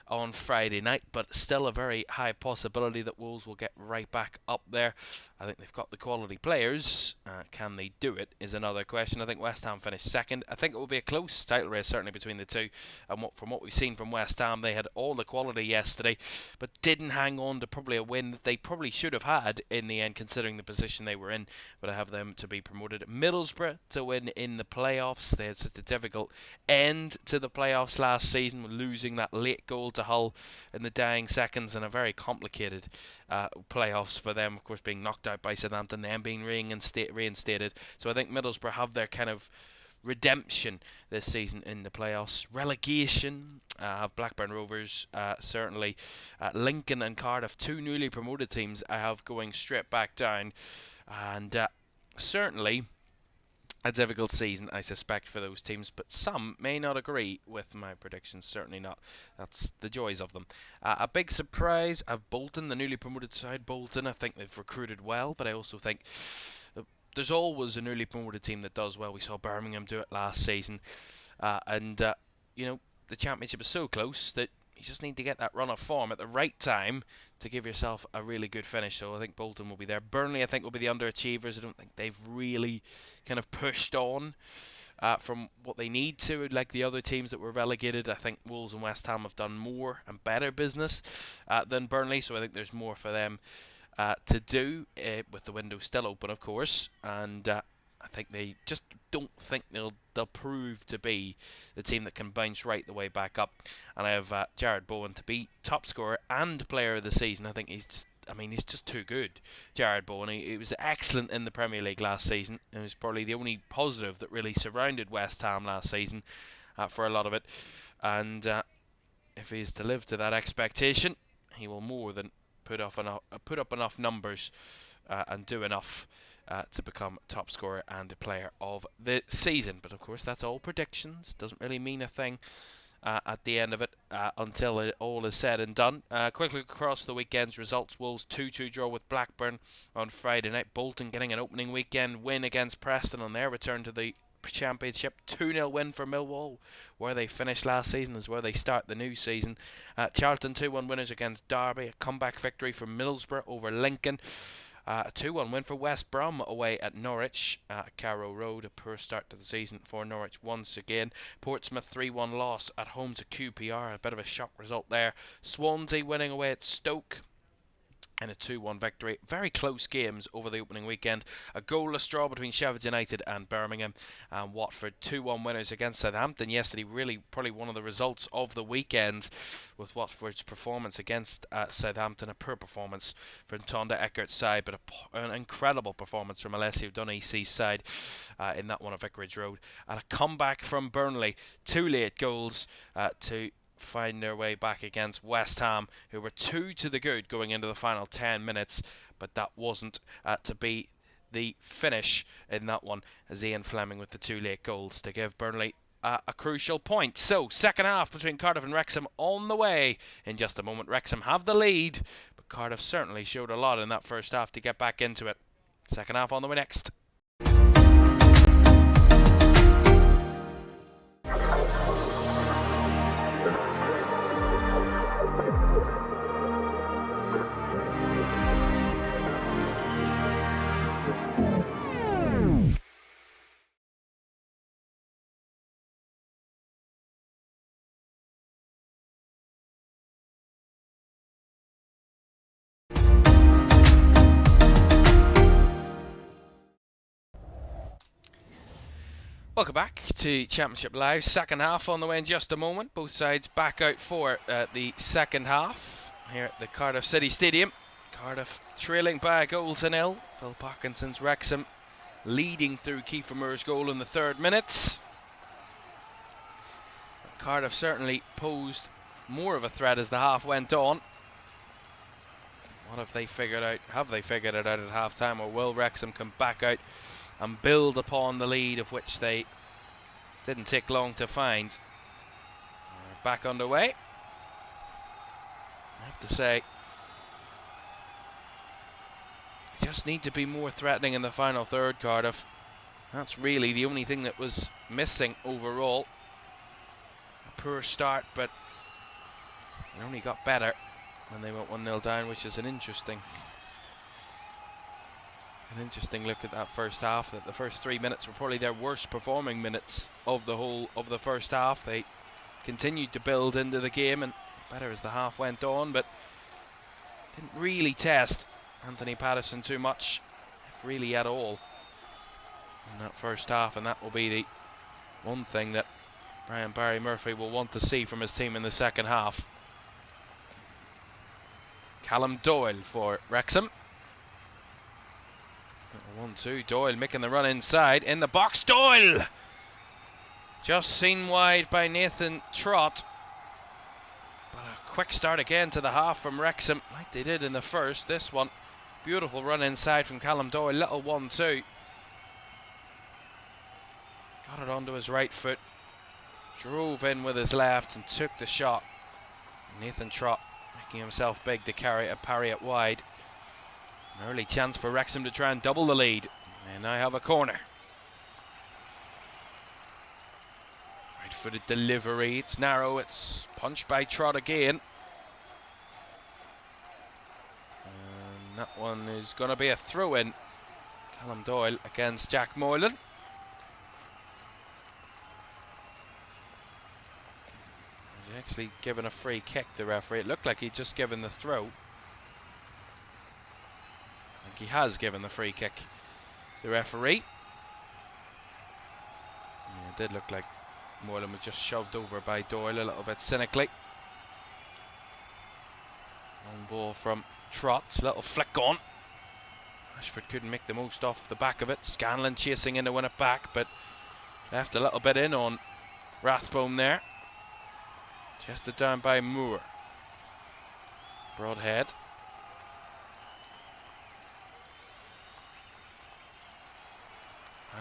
on Friday night, but still a very high possibility that Wolves will get right back up there. I think they've got the quality players. Can they do it is another question. I think West Ham finished 2nd. I think it will be a close title race, certainly between the two. And from what we've seen from West Ham, they had all the quality yesterday, but didn't hang on to probably a win that they probably should have had in the end, considering the position they were in. But I have them to be promoted. Middlesbrough to win in the playoffs. They had such a difficult end to the playoffs last season, losing that late goal to Hull in the dying seconds, and a very complicated playoffs for them, of course, being knocked out by Southampton, then being reinstated. So I think Middlesbrough have their kind of redemption this season in the playoffs. Relegation, have Blackburn Rovers, certainly Lincoln and Cardiff, 2 newly promoted teams I have going straight back down, and certainly a difficult season, I suspect, for those teams, but some may not agree with my predictions. Certainly not. That's the joys of them. A big surprise of Bolton, the newly promoted side. Bolton, I think they've recruited well, but I also think there's always a newly promoted team that does well. We saw Birmingham do it last season, and the Championship is so close that you just need to get that run of form at the right time to give yourself a really good finish. So I think Bolton will be there. Burnley, I think, will be the underachievers. I don't think they've really kind of pushed on from what they need to, like the other teams that were relegated. I think Wolves and West Ham have done more and better business than Burnley, so I think there's more for them to do, with the window still open, of course. And I think they just don't think they'll prove to be the team that can bounce right the way back up. And I have Jared Bowen to be top scorer and player of the season. I think he's just too good, Jared Bowen. He was excellent in the Premier League last season. It was probably the only positive that really surrounded West Ham last season for a lot of it. And if he's to live to that expectation, he will more than put up enough numbers and do enough to become top scorer and player of the season. But of course, that's all predictions. Doesn't really mean a thing at the end of it until it all is said and done. Quickly across the weekend's results: Wolves 2-2 draw with Blackburn on Friday night. Bolton getting an opening weekend win against Preston on their return to the Championship. 2-0 win for Millwall. Where they finished last season is where they start the new season. Charlton 2-1 winners against Derby. A comeback victory for Middlesbrough over Lincoln. A 2-1 win for West Brom away at Norwich at Carrow Road. A poor start to the season for Norwich once again. Portsmouth 3-1 loss at home to QPR. A bit of a shock result there. Swansea winning away at Stoke and a 2-1 victory. Very close games over the opening weekend. A goalless draw between Sheffield United and Birmingham. And Watford 2-1 winners against Southampton yesterday. Really probably one of the results of the weekend, with Watford's performance against Southampton. A poor performance from Tonda Eckert's side, but an incredible performance from Alessio Donisi's side in that one at Vicarage Road. And a comeback from Burnley. 2 late goals to find their way back against West Ham, who were 2 to the good going into the final 10 minutes, but that wasn't to be the finish in that one, as Ian Fleming with the 2 late goals to give Burnley a crucial point. So, second half between Cardiff and Wrexham on the way in just a moment. Wrexham have the lead, but Cardiff certainly showed a lot in that first half to get back into it. Second half on the way next. Welcome back to Championship Live. Second half on the way in just a moment. Both sides back out for the second half here at the Cardiff City Stadium. Cardiff trailing by a goal to nil. Phil Parkinson's Wrexham leading through Kiefer Moore's goal in the 3rd minutes. Cardiff certainly posed more of a threat as the half went on. What have they figured out? Have they figured it out at half time, or will Wrexham come back out and build upon the lead, of which they didn't take long to find? We're back underway. I have to say, they just need to be more threatening in the final third, Cardiff. That's really the only thing that was missing overall. A poor start, but it only got better when they went 1-0 down, which is an interesting look at that first half. That the first 3 minutes were probably their worst performing minutes of the whole of the first half. They continued to build into the game and better as the half went on, but didn't really test Anthony Patterson too much, if really at all, in that first half. And that will be the one thing that Brian Barry Murphy will want to see from his team in the second half. Callum Doyle for Wrexham. 1-2, Doyle making the run inside, in the box, Doyle! Just seen wide by Nathan Trott. But a quick start again to the half from Wrexham, like they did in the first. This one, beautiful run inside from Callum Doyle, little 1-2. Got it onto his right foot, drove in with his left and took the shot. Nathan Trott making himself big to parry it wide. An early chance for Wrexham to try and double the lead. And now have a corner. Right-footed delivery. It's narrow. It's punched by Trott again. And that one is going to be a throw-in. Callum Doyle against Jack Moylan. He's actually given a free kick, the referee. It looked like he'd just given the throw. I think he has given the free kick, the referee. Yeah, it did look like Moylan was just shoved over by Doyle a little bit cynically. Long ball from Trott, little flick on. Ashford couldn't make the most off the back of it. Scanlon chasing in to win it back, but left a little bit in on Rathbone there. Chested down by Moore. Broadhead.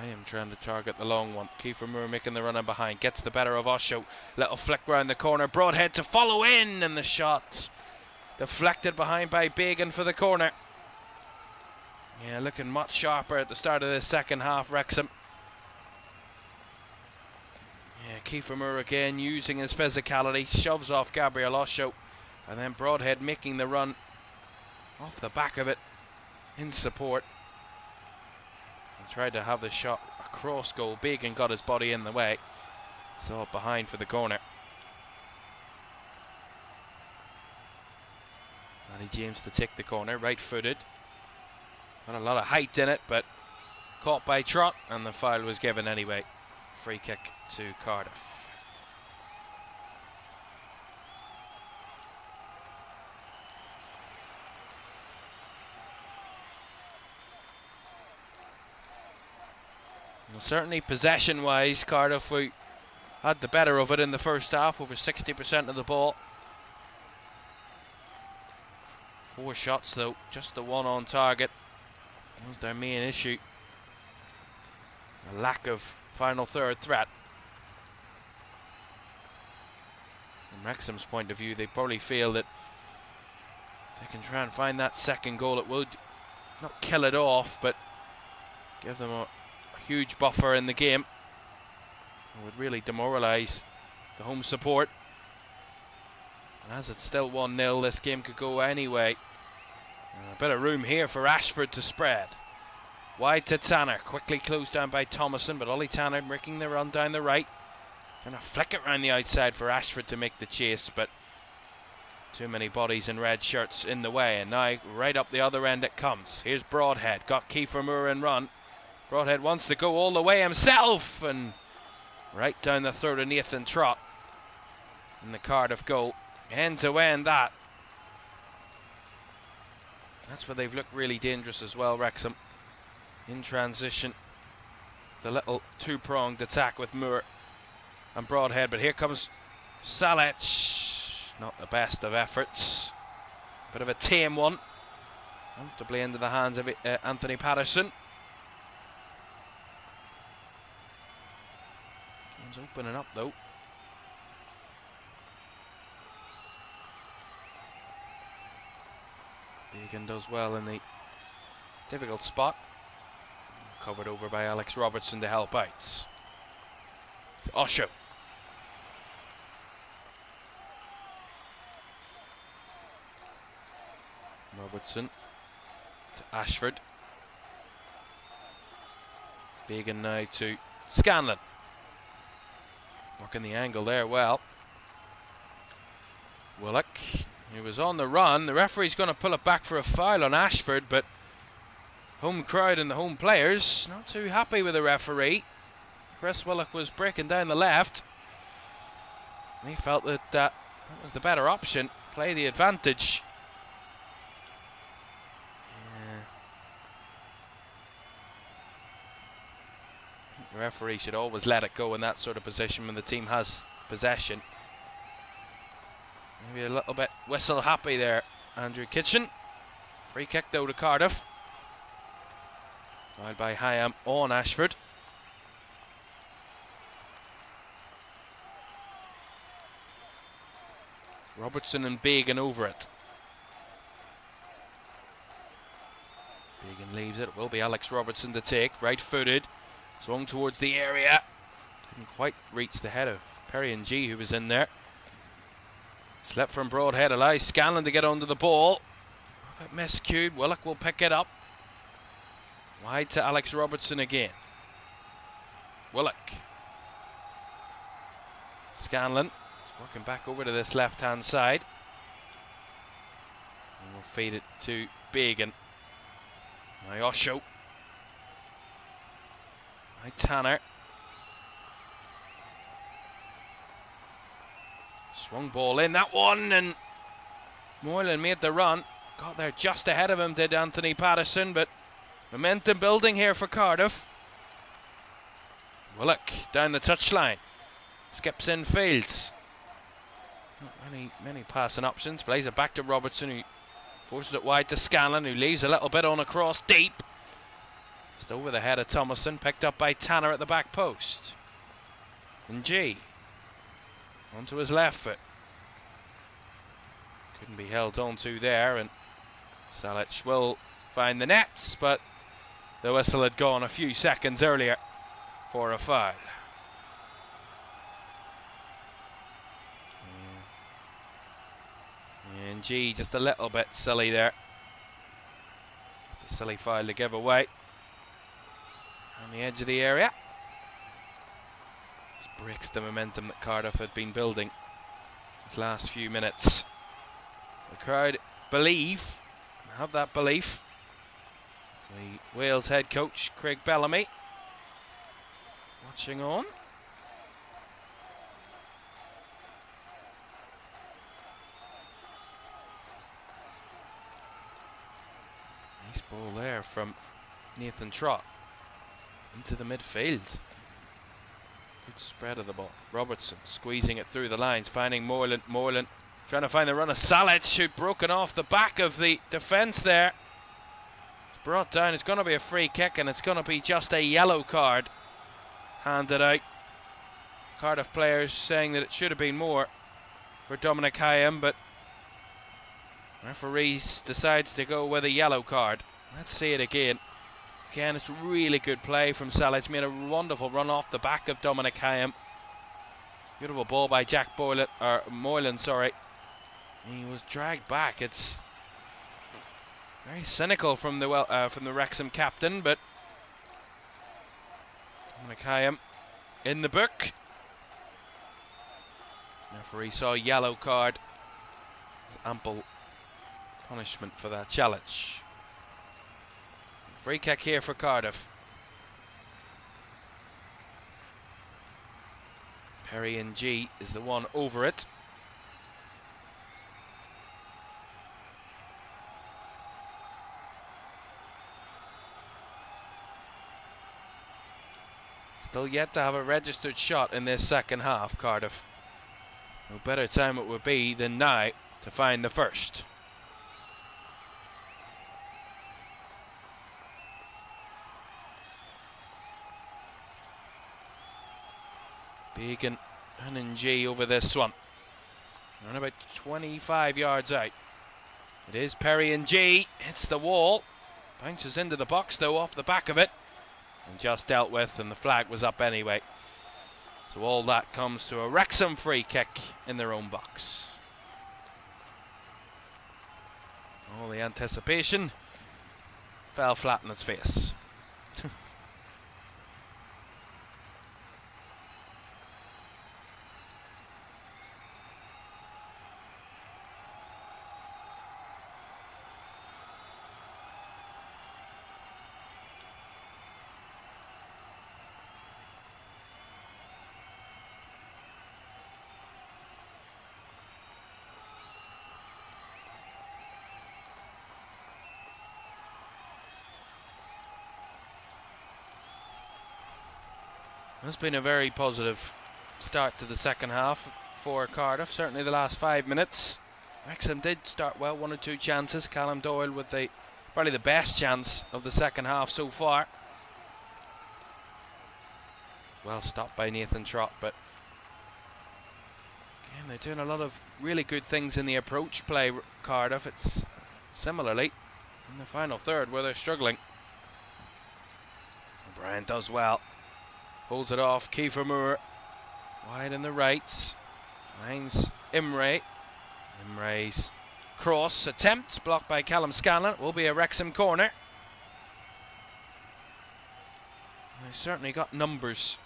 I am trying to target the long one. Kiefer Moore making the run in behind. Gets the better of Osho. Little flick round the corner. Broadhead to follow in. And the shot deflected behind by Bagan for the corner. Yeah, looking much sharper at the start of the second half, Wrexham. Yeah, Kiefer Moore again using his physicality. Shoves off Gabriel Osho. And then Broadhead making the run off the back of it in support. Tried to have the shot across goal. Bagan got his body in the way. Saw it behind for the corner. Matty James to take the corner, right-footed. Got a lot of height in it, but caught by Trott, and the foul was given anyway. Free kick to Cardiff. Well, certainly possession-wise, Cardiff we had the better of it in the first half, over 60% of the ball. 4 shots though, just the one on target. That was their main issue. A lack of final third threat. From Wrexham's point of view, they probably feel that if they can try and find that second goal, it would not kill it off, but give them a huge buffer in the game. It would really demoralise the home support. And as it's still 1-0, this game could go anyway. A bit of room here for Ashford to spread. Wide to Tanner, quickly closed down by Thomason, but Ollie Tanner making the run down the right. Trying to flick it round the outside for Ashford to make the chase, but too many bodies in red shirts in the way, and now right up the other end it comes. Here's Broadhead, got Kiefer Moore in run. Broadhead wants to go all the way himself, and right down the throat of Nathan Trott in the Cardiff goal. End to end that. That's where they've looked really dangerous as well, Wrexham. In transition, the little two-pronged attack with Moore and Broadhead, but here comes Salic. Not the best of efforts. Bit of a tame one. Comfortably into the hands of Anthony Patterson. Game's opening up though. Bagan does well in the difficult spot. Covered over by Alex Robertson to help out. Osho. Robertson to Ashford. Bagan now to Scanlon. Working the angle there well. Willock, he was on the run. The referee's going to pull it back for a foul on Ashford, but home crowd and the home players not too happy with the referee. Chris Willock was breaking down the left. He felt that that was the better option. Play the advantage. The referee should always let it go in that sort of position when the team has possession. Maybe a little bit whistle happy there, Andrew Kitchen. Free kick though to Cardiff. Fouled by Hyam on Ashford. Robertson and Bagan over it. Bagan leaves it. It will be Alex Robertson to take. Right-footed. Swung towards the area. Didn't quite reach the head of Perry and G, who was in there. Slip from Broadhead allows Scanlon to get onto the ball. A bit miscued. Willock will pick it up. Wide to Alex Robertson again. Willock. Scanlon is working back over to this left-hand side. And we'll feed it to Bagan. Now Osho. Now Tanner. Swung ball in, that one, and Moylan made the run. Got there just ahead of him, did Anthony Patterson, but momentum building here for Cardiff. Willock down the touchline. Skips in fields. Not many passing options. Plays it back to Robertson, who forces it wide to Scanlon, who leaves a little bit on a cross deep. Just over the head of Thomason, picked up by Tanner at the back post. And G onto his left foot. Couldn't be held onto there, and Salic will find the nets, but the whistle had gone a few seconds earlier for a foul. And G just a little bit silly there. Just a silly foul to give away. On the edge of the area. Just breaks the momentum that Cardiff had been building these last few minutes. The crowd have that belief. It's the Wales head coach, Craig Bellamy, watching on. Nice ball there from Nathan Trott into the midfield. Good spread of the ball. Robertson squeezing it through the lines, finding Moreland. Moreland trying to find the run of Salic, who'd broken off the back of the defence there. It's brought down. It's going to be a free kick, and it's going to be just a yellow card handed out. Cardiff players saying that it should have been more for Dominic Caoimhan, but referees decides to go with a yellow card. Let's see it again. Again, it's really good play from Salic. Made a wonderful run off the back of Dominic Caoimhan. Beautiful ball by Jack Moylan, sorry. He was dragged back. It's very cynical from the Wrexham captain, but Dominic Caoimhan in the book. Referee saw a yellow card. There's ample punishment for that challenge. Free kick here for Cardiff. Perry and G is the one over it. Still yet to have a registered shot in this second half, Cardiff. No better time it would be than now to find the first. Began and NG over this one. Around about 25 yards out. It is Perry and G. Hits the wall. Bounces into the box though off the back of it. And just dealt with, and the flag was up anyway. So all that comes to a Wrexham free kick in their own box. All the anticipation fell flat on its face. It's been a very positive start to the second half for Cardiff, certainly the last 5 minutes. Wrexham did start well, 1 or 2 chances. Callum Doyle with probably the best chance of the second half so far. Well stopped by Nathan Trott, but again, they're doing a lot of really good things in the approach play, Cardiff. It's similarly in the final third where they're struggling. O'Brien does well. Holds it off, Kiefer Moore, wide in the rights, finds Imre. Imre's cross attempt, blocked by Callum Scanlon. It will be a Wrexham corner. They've certainly got numbers.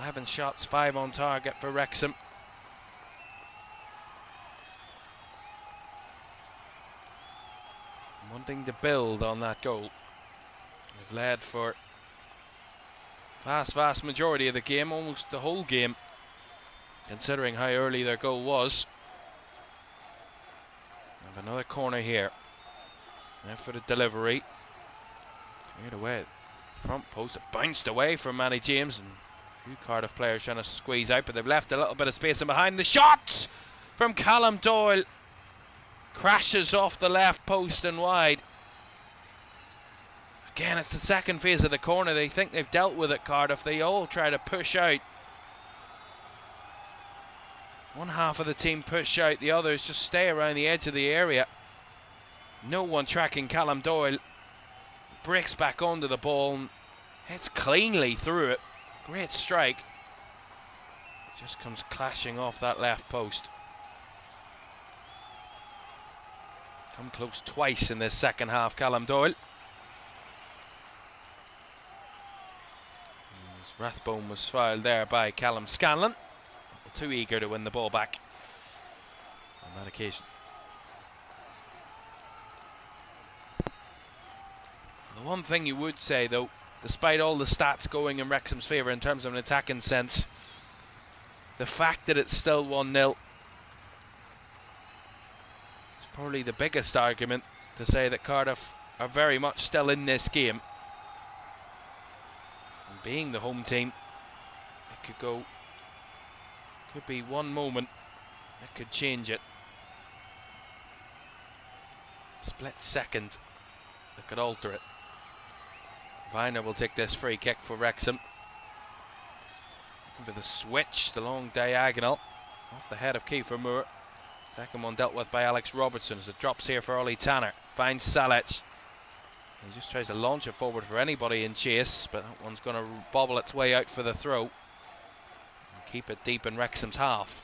11 shots, 5 on target for Wrexham. Wanting to build on that goal. They've led for vast majority of the game, almost the whole game, considering how early their goal was. Have another corner here. There for the delivery. Cleared away. Front post. It bounced away from Manny James, and a few Cardiff players trying to squeeze out, but they've left a little bit of space in behind. The shots! from Callum Doyle. Crashes off the left post and wide. Again, it's the second phase of the corner. They think they've dealt with it, Cardiff. They all try to push out. One half of the team push out, the others just stay around the edge of the area. No one tracking Callum Doyle. Breaks back onto the ball and hits cleanly through it. Great strike. Just comes clashing off that left post. Come close twice in this second half, Callum Doyle. As Rathbone was fouled there by Callum Scanlon. Too eager to win the ball back on that occasion. The one thing you would say, though, despite all the stats going in Wrexham's favour in terms of an attacking sense, the fact that it's still 1-0 is probably the biggest argument to say that Cardiff are very much still in this game. And being the home team, it could be one moment that could change it. Split second that could alter it. Viner will take this free kick for Wrexham. Looking for the switch, the long diagonal off the head of Kiefer Moore. Second one dealt with by Alex Robertson as it drops here for Ollie Tanner. Finds Salic. He just tries to launch it forward for anybody in chase, but that one's going to bobble its way out for the throw. Keep it deep in Wrexham's half.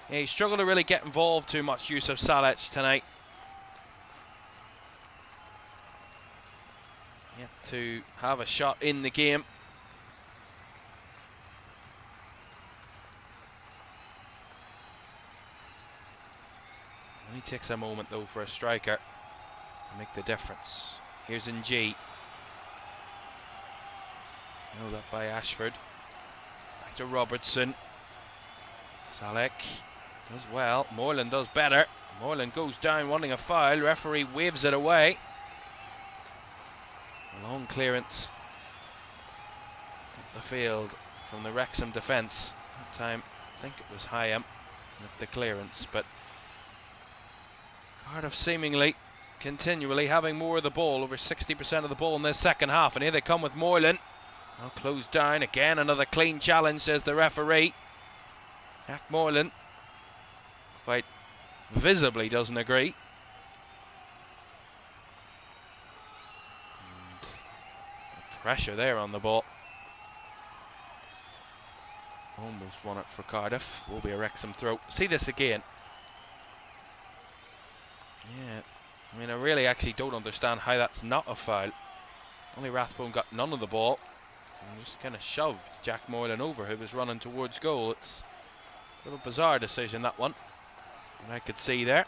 Yeah, he struggled to really get involved too much, Yusuf Salic, tonight. Yet to have a shot in the game. Only takes a moment though for a striker to make the difference. Here's Ng. Held up by Ashford. To Robertson. Salek does well. Moreland does better. Moreland goes down wanting a foul. Referee waves it away. A long clearance up the field from the Wrexham defence. That time I think it was Hyam with the clearance, but Cardiff seemingly continually having more of the ball, over 60% of the ball in this second half, and here they come with Moreland. Now closed down again, another clean challenge, says the referee. Jack Moreland quite visibly doesn't agree. And the pressure there on the ball. Almost won it for Cardiff. Will be a Wrexham throw. See this again. Yeah, I mean, I really actually don't understand how that's not a foul. Only Rathbone got none of the ball. And just kind of shoved Jack Moreland over, who was running towards goal. It's a little bizarre decision, that one. And I could see there.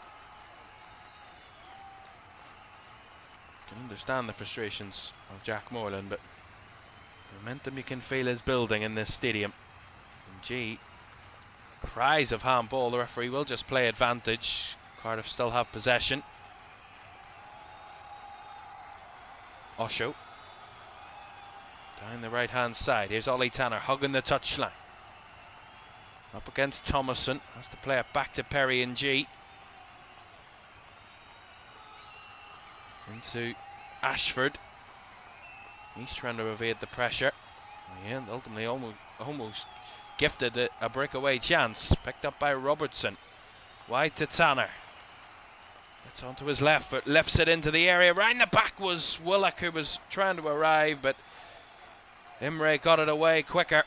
Can understand the frustrations of Jack Moreland, but the momentum you can feel is building in this stadium. And G cries of handball. The referee will just play advantage. Cardiff still have possession. Osho. Down the right hand side. Here's Ollie Tanner hugging the touchline. Up against Thomason. Has to play it back to Perry and G. Into Ashford. He's trying to evade the pressure. And ultimately almost gifted a breakaway chance. Picked up by Robertson. Wide to Tanner. Gets onto his left foot. Lifts it into the area. Round the back was Willock, who was trying to arrive, but Imre got it away quicker.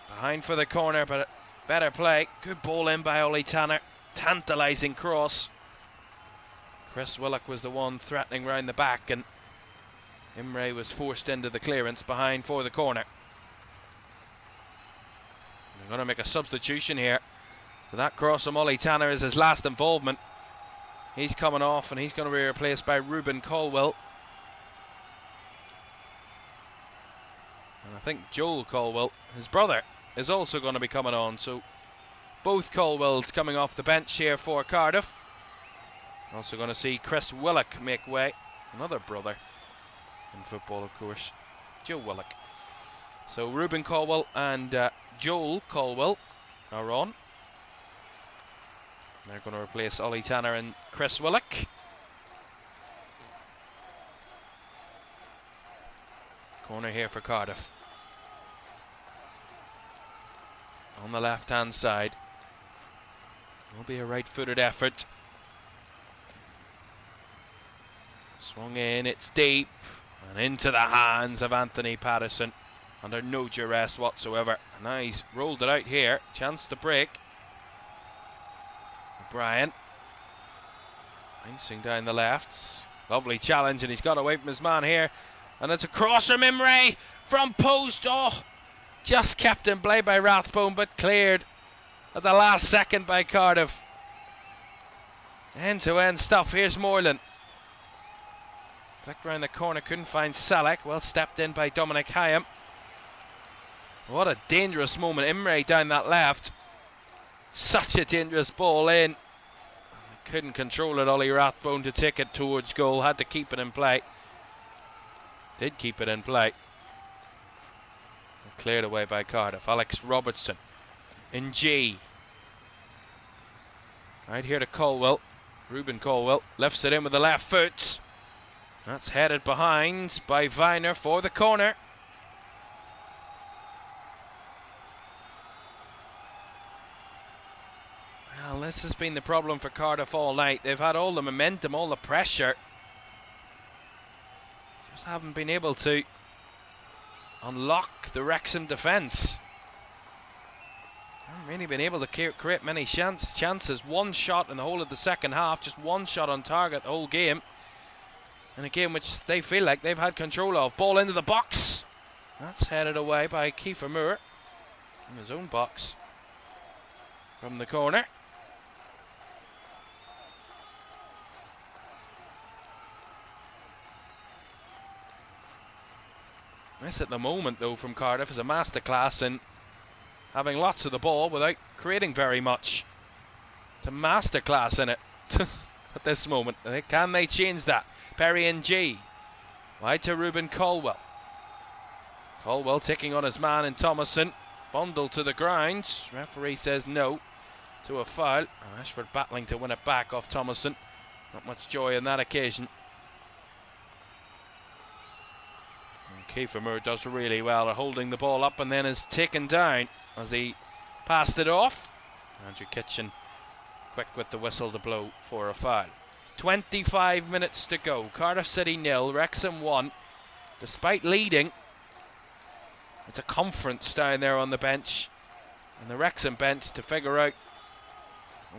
Behind for the corner, but better play. Good ball in by Ollie Tanner. Tantalising cross. Chris Willock was the one threatening round the back, and Imre was forced into the clearance behind for the corner. They're going to make a substitution here. So that cross from Ollie Tanner is his last involvement. He's coming off, and he's going to be replaced by Ruben Colwell. And I think Joel Colwell, his brother, is also going to be coming on. So both Colwells coming off the bench here for Cardiff. Also going to see Chris Willock make way. Another brother in football, of course, Joe Willock. So Ruben Colwell and Joel Colwell are on. They're going to replace Ollie Tanner and Chris Willock. Corner here for Cardiff. On the left-hand side. Will be a right-footed effort. Swung in, it's deep. And into the hands of Anthony Patterson. Under no duress whatsoever. Now he's rolled it out here. Chance to break. O'Brien. Rinsing down the left. Lovely challenge, and he's got away from his man here. And it's a cross from Imre from post. Oh, just kept in play by Rathbone, but cleared at the last second by Cardiff. End-to-end stuff. Here's Moreland. Flicked round the corner, couldn't find Salek. Well stepped in by Dominic Hyam. What a dangerous moment. Imre down that left. Such a dangerous ball in. Couldn't control it, Ollie Rathbone, to take it towards goal. Had to keep it in play. Did keep it in play. Cleared away by Cardiff. Alex Robertson in G. Right here to Colwell. Ruben Colwell lifts it in with the left foot. That's headed behind by Viner for the corner. Well, this has been the problem for Cardiff all night. They've had all the momentum, all the pressure. Just haven't been able to unlock the Wrexham defence. Haven't really been able to create many chances. One shot in the whole of the second half, just one shot on target the whole game. In a game which they feel like they've had control of. Ball into the box. That's headed away by Kiefer Moore in his own box from the corner. This at the moment, though, from Cardiff is a masterclass in having lots of the ball without creating very much. It's a masterclass in it at this moment. Can they change that? Perry and G. Wide to Ruben Colwell. Colwell taking on his man in Thomason. Bundled to the ground. Referee says no to a foul. And Ashford battling to win it back off Thomason. Not much joy on that occasion. Kiefer Moore does really well at holding the ball up and then is taken down as he passed it off. Andrew Kitchen quick with the whistle to blow for a foul. 25 minutes to go. Cardiff City 0, Wrexham 1. Despite leading, it's a conference down there on the bench. And the Wrexham bench to figure out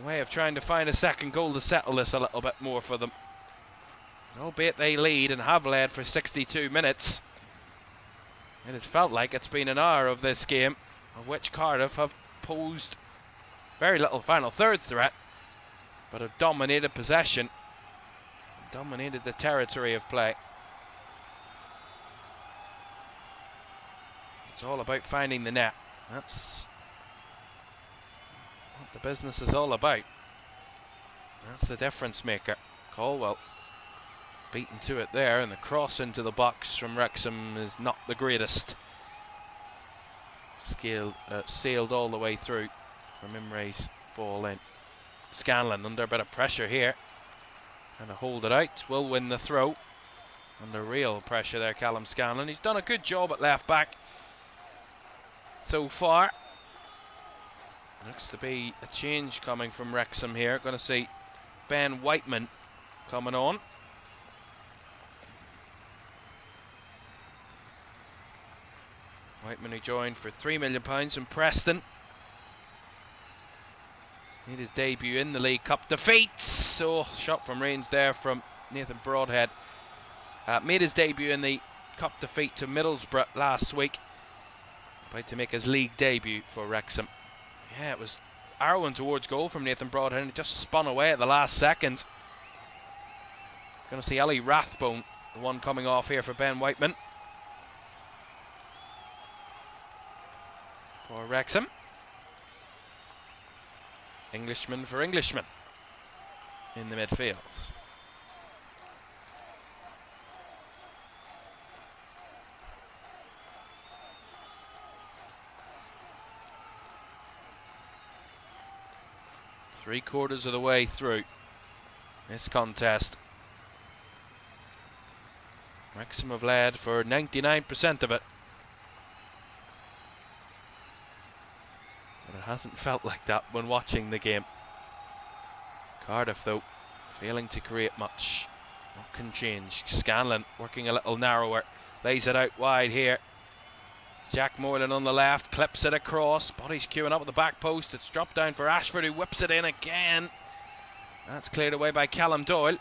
a way of trying to find a second goal to settle this a little bit more for them. Albeit they lead and have led for 62 minutes. It has felt like it's been an hour of this game, of which Cardiff have posed very little final third threat, but have dominated possession, dominated the territory of play. It's all about finding the net. That's what the business is all about. That's the difference maker. Colwell beaten to it there, and the cross into the box from Wrexham is not the greatest. Sailed all the way through from Imre's ball in. Scanlon under a bit of pressure here. Trying to hold it out. Will win the throw. Under real pressure there, Callum Scanlon. He's done a good job at left back so far. Looks to be a change coming from Wrexham here. Going to see Ben Whiteman coming on. Whiteman, who joined for £3 million from Preston. Made his debut in the League Cup. Defeats! So, shot from range there from Nathan Broadhead. Made his debut in the Cup defeat to Middlesbrough last week. About to make his league debut for Wrexham. Yeah, it was arrowing towards goal from Nathan Broadhead, and it just spun away at the last second. Going to see Ollie Rathbone, the one coming off here for Ben Whiteman. For Wrexham. Englishman for Englishman in the midfield. 3/4 of the way through this contest. Wrexham have led for 99% of it. But it hasn't felt like that when watching the game. Cardiff, though, failing to create much. What can change? Scanlon working a little narrower. Lays it out wide here. It's Jack Moylan on the left. Clips it across. Body's queuing up at the back post. It's dropped down for Ashford, who whips it in again. That's cleared away by Callum Doyle.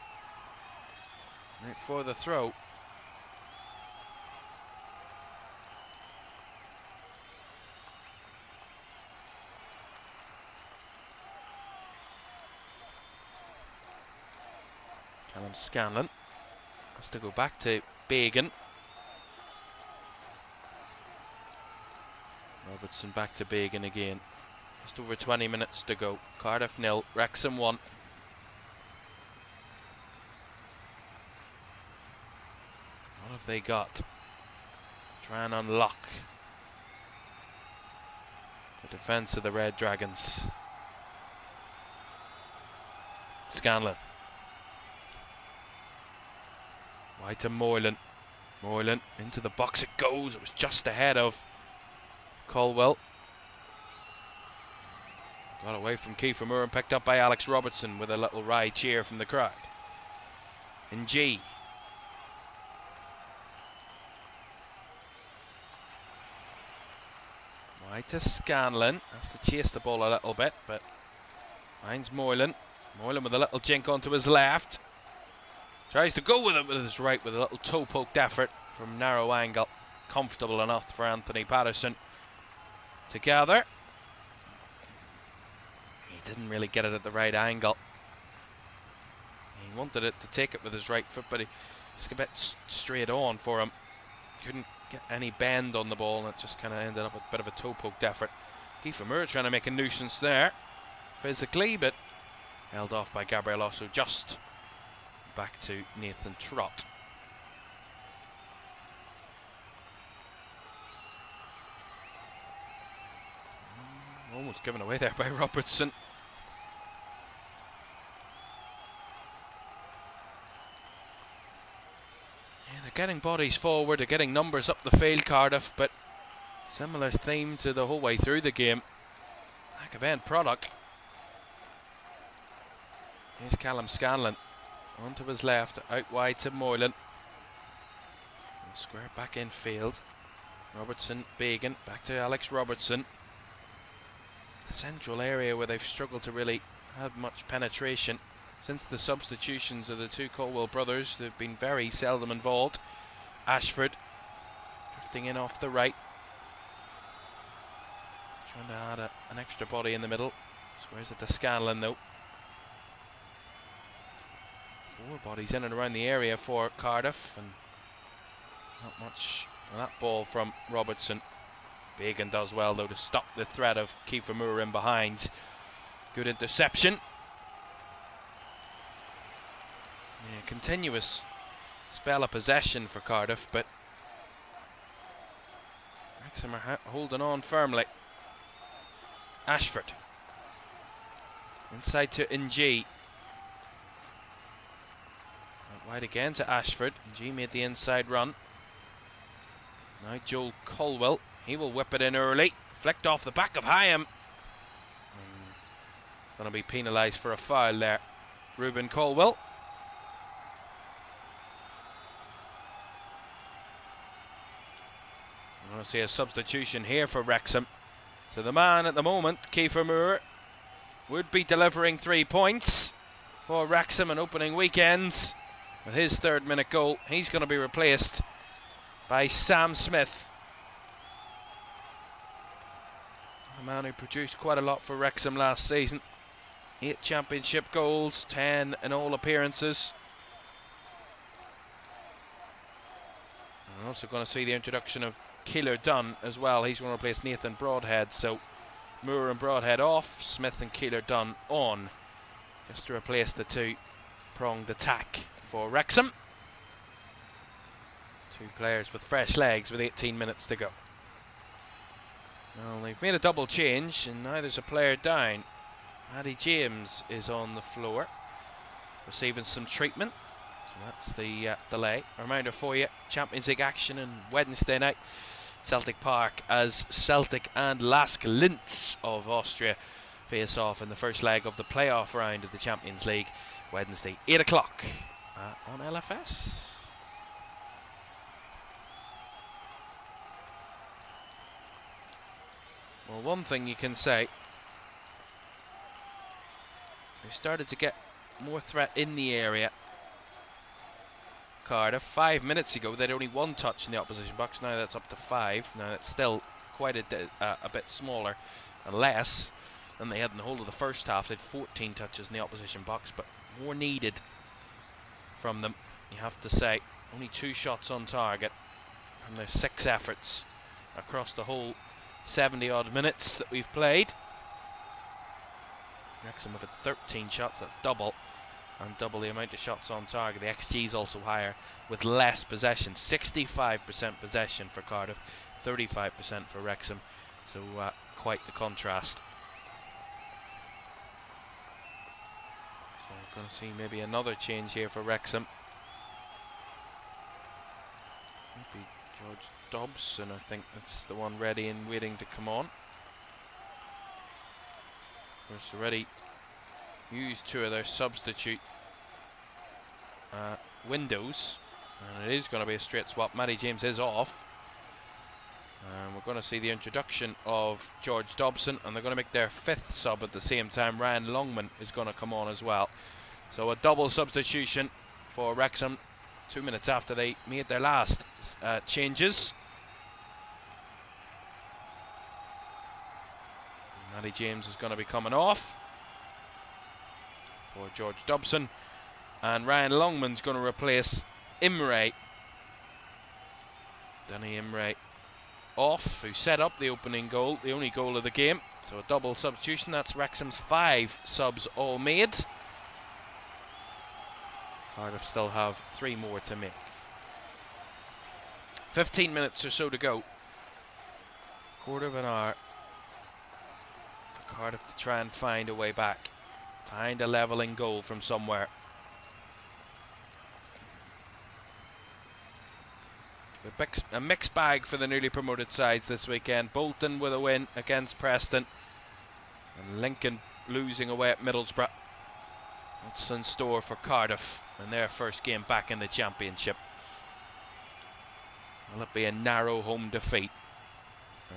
Right for the throw. Callum Scanlon has to go back to Bagan. Robertson back to Bagan again. Just over 20 minutes to go. Cardiff 0, Wrexham 1. What have they got? Try and unlock the defence of the Red Dragons. Scanlon. Wide to Moylan. Moylan into the box it goes. It was just ahead of Colwell. Got away from Kiefer Moore and picked up by Alex Robertson with a little wry cheer from the crowd. In G. Wide to Scanlon. Has to chase the ball a little bit, but finds Moylan. Moylan with a little jink onto his left. Tries to go with it with his right with a little toe-poked effort from narrow angle. Comfortable enough for Anthony Patterson to gather. He didn't really get it at the right angle. He wanted it to take it with his right foot, but he just a bit straight on for him. Couldn't get any bend on the ball, and it just kind of ended up with a bit of a toe-poked effort. Kiefer Moore trying to make a nuisance there physically, but held off by Gabriel Osso. Just back to Nathan Trott. Almost given away there by Robertson. Yeah, they're getting bodies forward, they're getting numbers up the field, Cardiff, but similar theme to the whole way through the game. Lack of end product. Here's Callum Scanlon. Onto his left, out wide to Moylan. And square back in field. Robertson, Bagan, back to Alex Robertson. The central area where they've struggled to really have much penetration. Since the substitutions of the two Colwell brothers, they've been very seldom involved. Ashford drifting in off the right. Trying to add an extra body in the middle. Squares it to Scanlon though. 4 bodies in and around the area for Cardiff, and not much on that ball from Robertson. Bagan does well though to stop the threat of Kiefer Moore in behind. Good interception. Yeah, continuous spell of possession for Cardiff, but Wrexham are holding on firmly. Ashford inside to Ng. Wide again to Ashford. G made the inside run. Now Joel Colwell. He will whip it in early. Flicked off the back of Hyam. Going to be penalised for a foul there. Ruben Colwell. I'm going to see a substitution here for Wrexham. So the man at the moment, Kiefer Moore, would be delivering 3 points for Wrexham in opening weekends. With his 3rd minute goal, he's going to be replaced by Sam Smith. The man who produced quite a lot for Wrexham last season. 8 championship goals, 10 in all appearances. We're also going to see the introduction of Keeler Dunn as well. He's going to replace Nathan Broadhead. So Moore and Broadhead off, Smith and Keeler Dunn on. Just to replace the 2-pronged attack for Wrexham. 2 players with fresh legs with 18 minutes to go. Well, they've made a double change and now there's a player down. Paddy James is on the floor, receiving some treatment. So that's the delay. A reminder for you, Champions League action on Wednesday night, Celtic Park, as Celtic and Lask Linz of Austria face off in the first leg of the playoff round of the Champions League, Wednesday, 8 o'clock on LFS. Well, one thing you can say, we started to get more threat in the area. Cardiff, 5 minutes ago, they'd only 1 touch in the opposition box. Now that's up to 5. Now that's still quite a bit smaller and less than they had in the whole of the first half. They had 14 touches in the opposition box, but more needed from them, you have to say. Only 2 shots on target from their 6 efforts across the whole 70-odd minutes that we've played. Wrexham have had 13 shots, that's double, and double the amount of shots on target. The XG is also higher with less possession. 65% possession for Cardiff, 35% for Wrexham. So quite the contrast. So we're going to see maybe another change here for Wrexham. Maybe George Dobson, I think that's the one ready and waiting to come on. Of course, already used 2 of their substitute windows, and it is going to be a straight swap. Matty James is off, and we're going to see the introduction of George Dobson, and they're going to make their 5th sub at the same time. Ryan Longman is going to come on as well. So a double substitution for Wrexham 2 minutes after they made their last changes. Matty James is going to be coming off for George Dobson, and Ryan Longman's going to replace Imre. Danny Imre off, who set up the opening goal, the only goal of the game. So a double substitution. That's Wrexham's 5 subs all made. Cardiff still have 3 more to make. 15 minutes or so to go. Quarter of an hour for Cardiff to try and find a way back. Find a levelling goal from somewhere. A mixed bag for the newly promoted sides this weekend. Bolton with a win against Preston, and Lincoln losing away at Middlesbrough. What's in store for Cardiff in their first game back in the Championship? Will it be a narrow home defeat,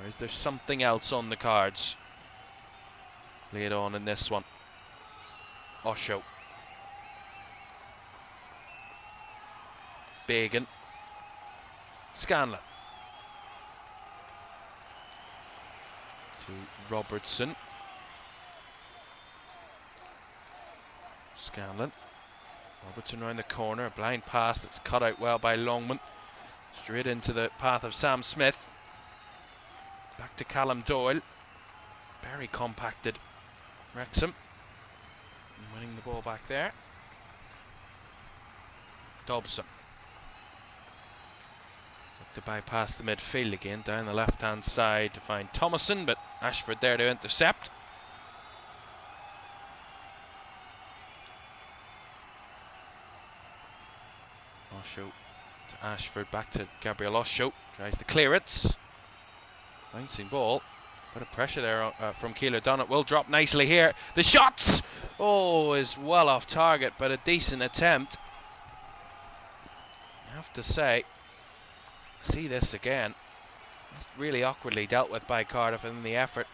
or is there something else on the cards laid on in this one? Osho, Bagan, Scanlon to Robertson. Scanlon. Robertson round the corner. A blind pass that's cut out well by Longman. Straight into the path of Sam Smith. Back to Callum Doyle. Very compacted Wrexham. Winning the ball back there. Dobson. Look to bypass the midfield again, down the left hand side to find Thomason, but Ashford there to intercept. Osho to Ashford, back to Gabriel Osho. Tries the clearance. Bouncing ball. Bit of pressure there from Keeler Dunn. It will drop nicely here. The shots! Oh, is well off target, but a decent attempt. I have to say, see this again. It's really awkwardly dealt with by Cardiff in the effort.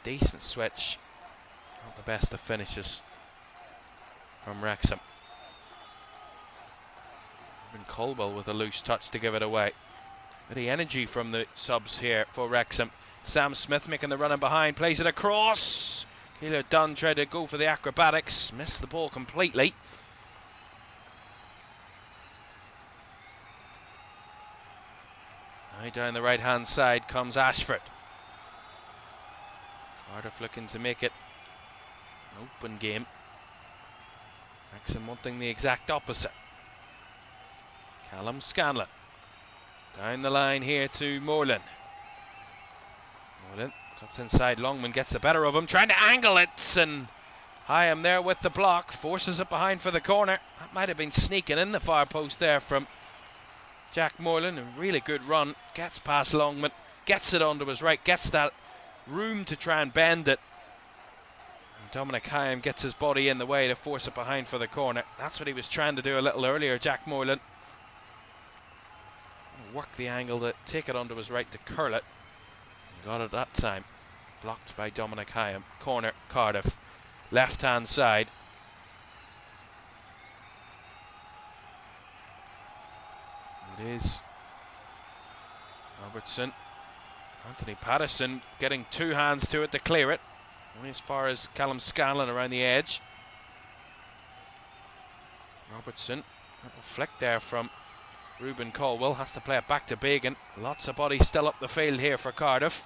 Decent switch. Not the best of finishes from Wrexham. Even Colwell with a loose touch to give it away. Bit of energy from the subs here for Wrexham. Sam Smith making the run in behind, plays it across. Keeler Dunn tried to go for the acrobatics, missed the ball completely. Now down the right hand side comes Ashford. Cardiff looking to make it an open game. Wrexham wanting the exact opposite. Callum Scanlon. Down the line here to Moreland. Moreland Cuts inside, Longman gets the better of him, trying to angle it, and Hyam there with the block, forces it behind for the corner. That might have been sneaking in the far post there from Jack Moylan. A really good run, gets past Longman, gets it onto his right, gets that room to try and bend it. And Dominic Hyam gets his body in the way to force it behind for the corner. That's what he was trying to do a little earlier, Jack Moylan. Work the angle to take it onto his right to curl it. Got it that time. Blocked by Dominic Hyam. Corner, Cardiff. Left hand side. It is Robertson. Anthony Patterson getting two hands to it to clear it. Only as far as Callum Scanlon around the edge. Robertson. Little flick there from Ruben Caldwell. Has to play it back to Bagan. Lots of bodies still up the field here for Cardiff.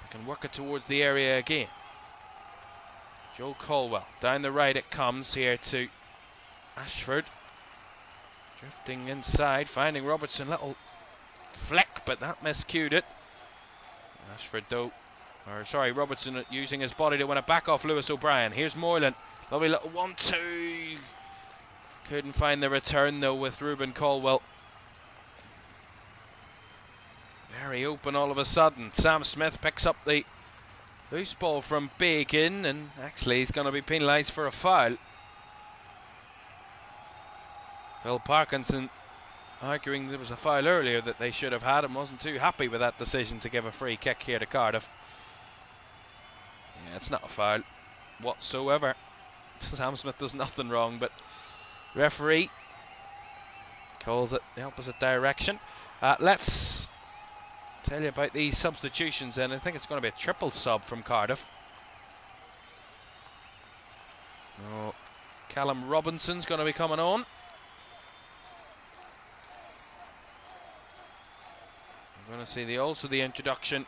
They can work it towards the area again. Joe Caldwell. Down the right it comes here to Ashford. Drifting inside, finding Robertson. Little flick, but that miscued it. Ashford though, Robertson using his body to win it back off Lewis O'Brien. Here's Moylan. Lovely little 1-2. Couldn't find the return though with Ruben Caldwell. Very open all of a sudden. Sam Smith picks up the loose ball from Bacon, and actually he's going to be penalised for a foul. Phil Parkinson arguing there was a foul earlier that they should have had, and wasn't too happy with that decision to give a free kick here to Cardiff. Yeah, it's not a foul whatsoever. Sam Smith does nothing wrong, but referee calls it the opposite direction. Let's tell you about these substitutions then. I think it's going to be a triple sub from Cardiff. Oh, Callum Robinson's going to be coming on. We're going to see also the introduction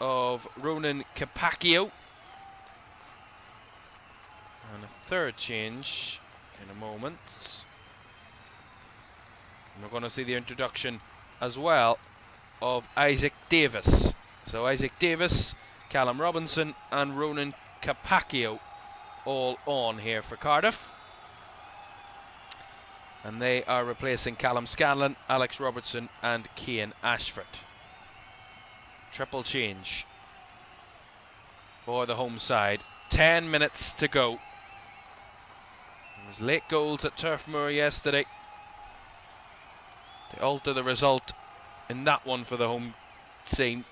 of Ronan Capacchio. And a third change in a moment. And we're going to see the introduction as well of Isaac Davis. So Isaac Davis, Callum Robinson and Ronan Capacchio all on here for Cardiff. And they are replacing Callum Scanlon, Alex Robertson and Cian Ashford. Triple change for the home side. 10 minutes to go. There was late goals at Turf Moor yesterday to alter the result in that one for the home team.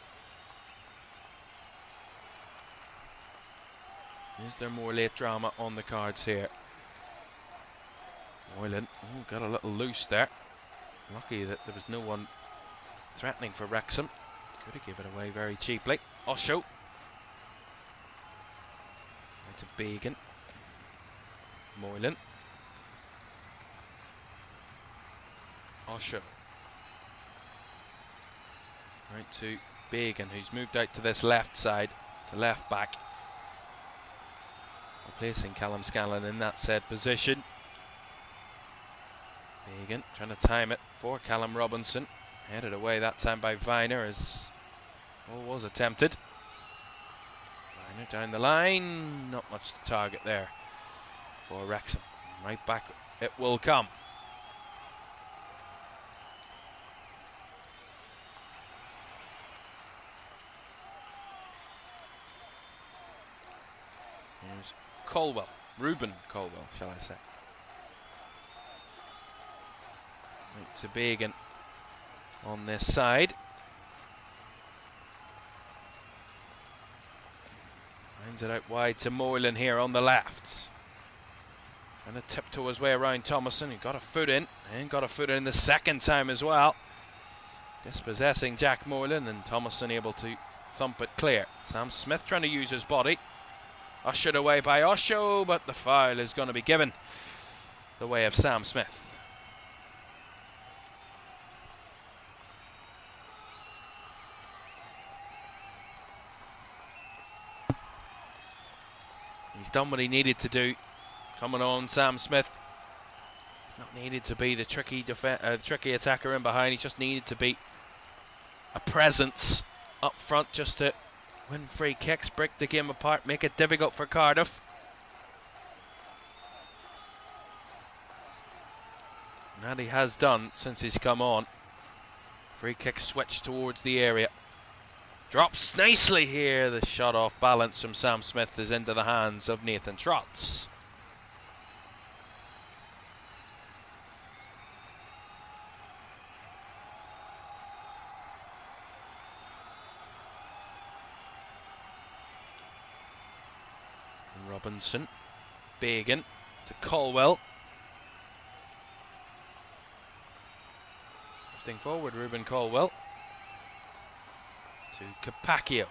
Is there more late drama on the cards here? Moylan got a little loose there. Lucky that there was no one threatening for Wrexham. Could have given it away very cheaply. Osho. Right to Bagan. Moylan. Osho. Right to Bagan, who's moved out to this left side, to left back. Replacing Callum Scanlon in that said position. Bagan trying to time it for Callum Robinson. Headed away that time by Viner as all was attempted. Viner down the line. Not much to target there for Wrexham. Right back it will come. Here's Caldwell. Ruben Caldwell, shall I say. Right to Bagan on this side. Finds it out wide to Moylan here on the left. Trying to tiptoe his way around Thomason. He got a foot in and got a foot in the second time as well. Dispossessing Jack Moylan, and Thomason able to thump it clear. Sam Smith trying to use his body. Ushered away by Osho, but the foul is going to be given the way of Sam Smith. He's done what he needed to do. Coming on, Sam Smith. He's not needed to be the tricky attacker in behind. He's just needed to be a presence up front just to win free kicks, break the game apart, make it difficult for Cardiff. And that he has done since he's come on. Free kick switch towards the area. Drops nicely here. The shot off balance from Sam Smith is into the hands of Nathan Trotz. Robinson, Bagan to Colwell. Drifting forward, Ruben Colwell to Capaccio.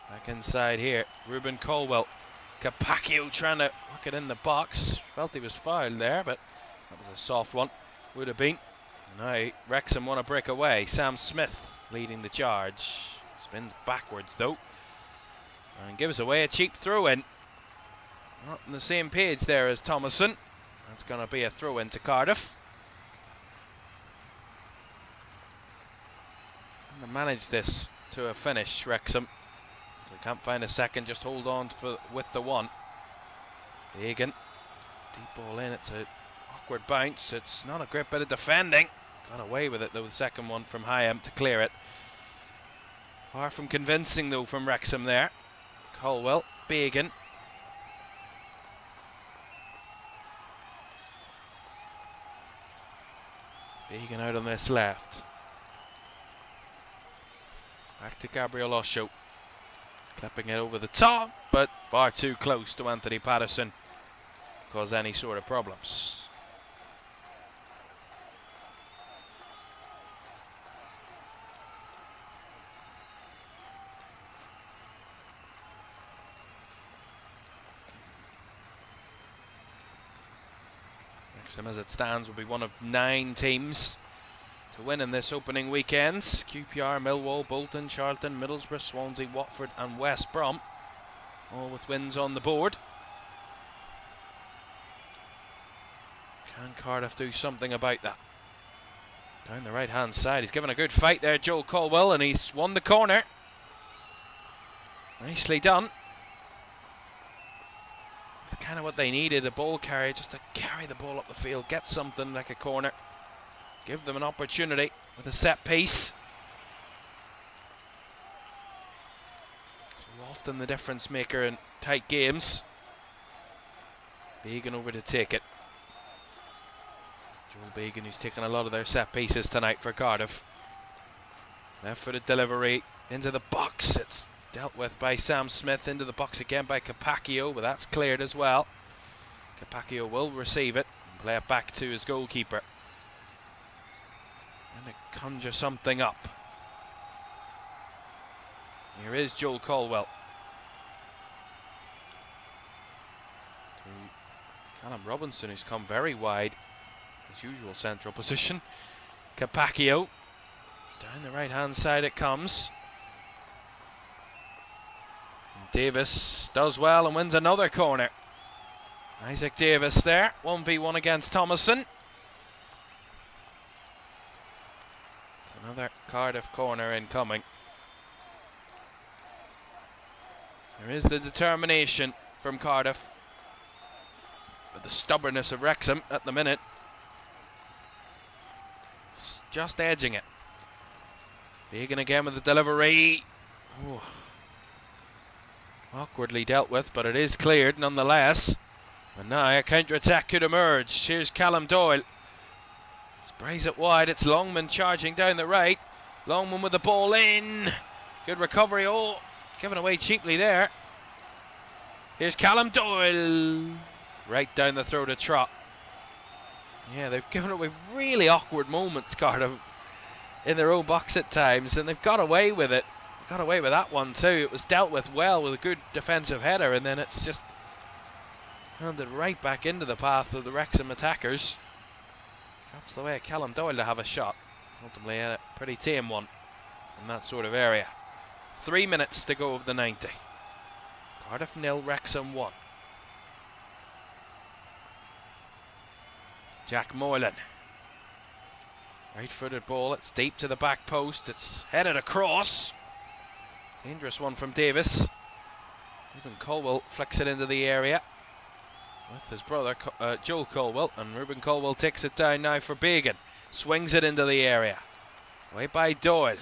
Back inside here, Ruben Colwell. Capaccio trying to work it in the box. Felt he was fouled there, but that was a soft one. Would have been. Now Wrexham want to break away. Sam Smith leading the charge. Spins backwards though. And gives away a cheap throw-in. Not on the same page there as Thomason. That's going to be a throw-in to Cardiff. Going to manage this to a finish, Wrexham. If they can't find a second, just hold on with the one. Bagan. Deep ball in. It's an awkward bounce. It's not a great bit of defending. Got away with it though, the second one from Hyam to clear it. Far from convincing though from Wrexham there. Colwell, Bagan. Bagan out on this left. Back to Gabriel Osho. Clipping it over the top, but far too close to Anthony Patterson to cause any sort of problems. Wrexham, as it stands, will be one of 9 teams to win in this opening weekend. QPR, Millwall, Bolton, Charlton, Middlesbrough, Swansea, Watford and West Brom, all with wins on the board. Can Cardiff do something about that? Down the right hand side, he's given a good fight there, Joel Colwell, and he's won the corner. Nicely done. It's kind of what they needed, a ball carrier, just to carry the ball up the field, get something like a corner, give them an opportunity with a set piece. So often the difference maker in tight games. Bagan over to take it. Joel Bagan, who's taken a lot of their set pieces tonight for Cardiff. Left-footed delivery into the box. It's dealt with by Sam Smith, into the box again by Capaccio, but that's cleared as well. Capaccio will receive it and play it back to his goalkeeper. And to conjure something up. Here is Joel Colwell. To Callum Robinson, who's come very wide. His usual central position. Capaccio. Down the right hand side it comes. Davis does well and wins another corner. Isaac Davis there, 1v1 against Thomason. Another Cardiff corner incoming. There is the determination from Cardiff, but the stubbornness of Wrexham at the minute, it's just edging it. Bagan again with the delivery. Ooh. Awkwardly dealt with, but it is cleared nonetheless. And now a counter-attack could emerge. Here's Callum Doyle. Sprays it wide. It's Longman charging down the right. Longman with the ball in. Good recovery. Oh, given away cheaply there. Here's Callum Doyle. Right down the throat of Trot. Yeah, they've given away really awkward moments, Cardiff, in their own box at times, and they've got away with it. Got away with that one too. It was dealt with well with a good defensive header, and then it's just handed right back into the path of the Wrexham attackers. Drops the way of Callum Doyle to have a shot. Ultimately a pretty tame one in that sort of area. 3 minutes to go of the 90. Cardiff 0, Wrexham 1. Jack Moylan. Right-footed ball, it's deep to the back post, it's headed across. Dangerous one from Davis. Reuben Colwell flicks it into the area with his brother Joel Colwell, and Reuben Colwell takes it down now for Began. Swings it into the area. Away by Doyle.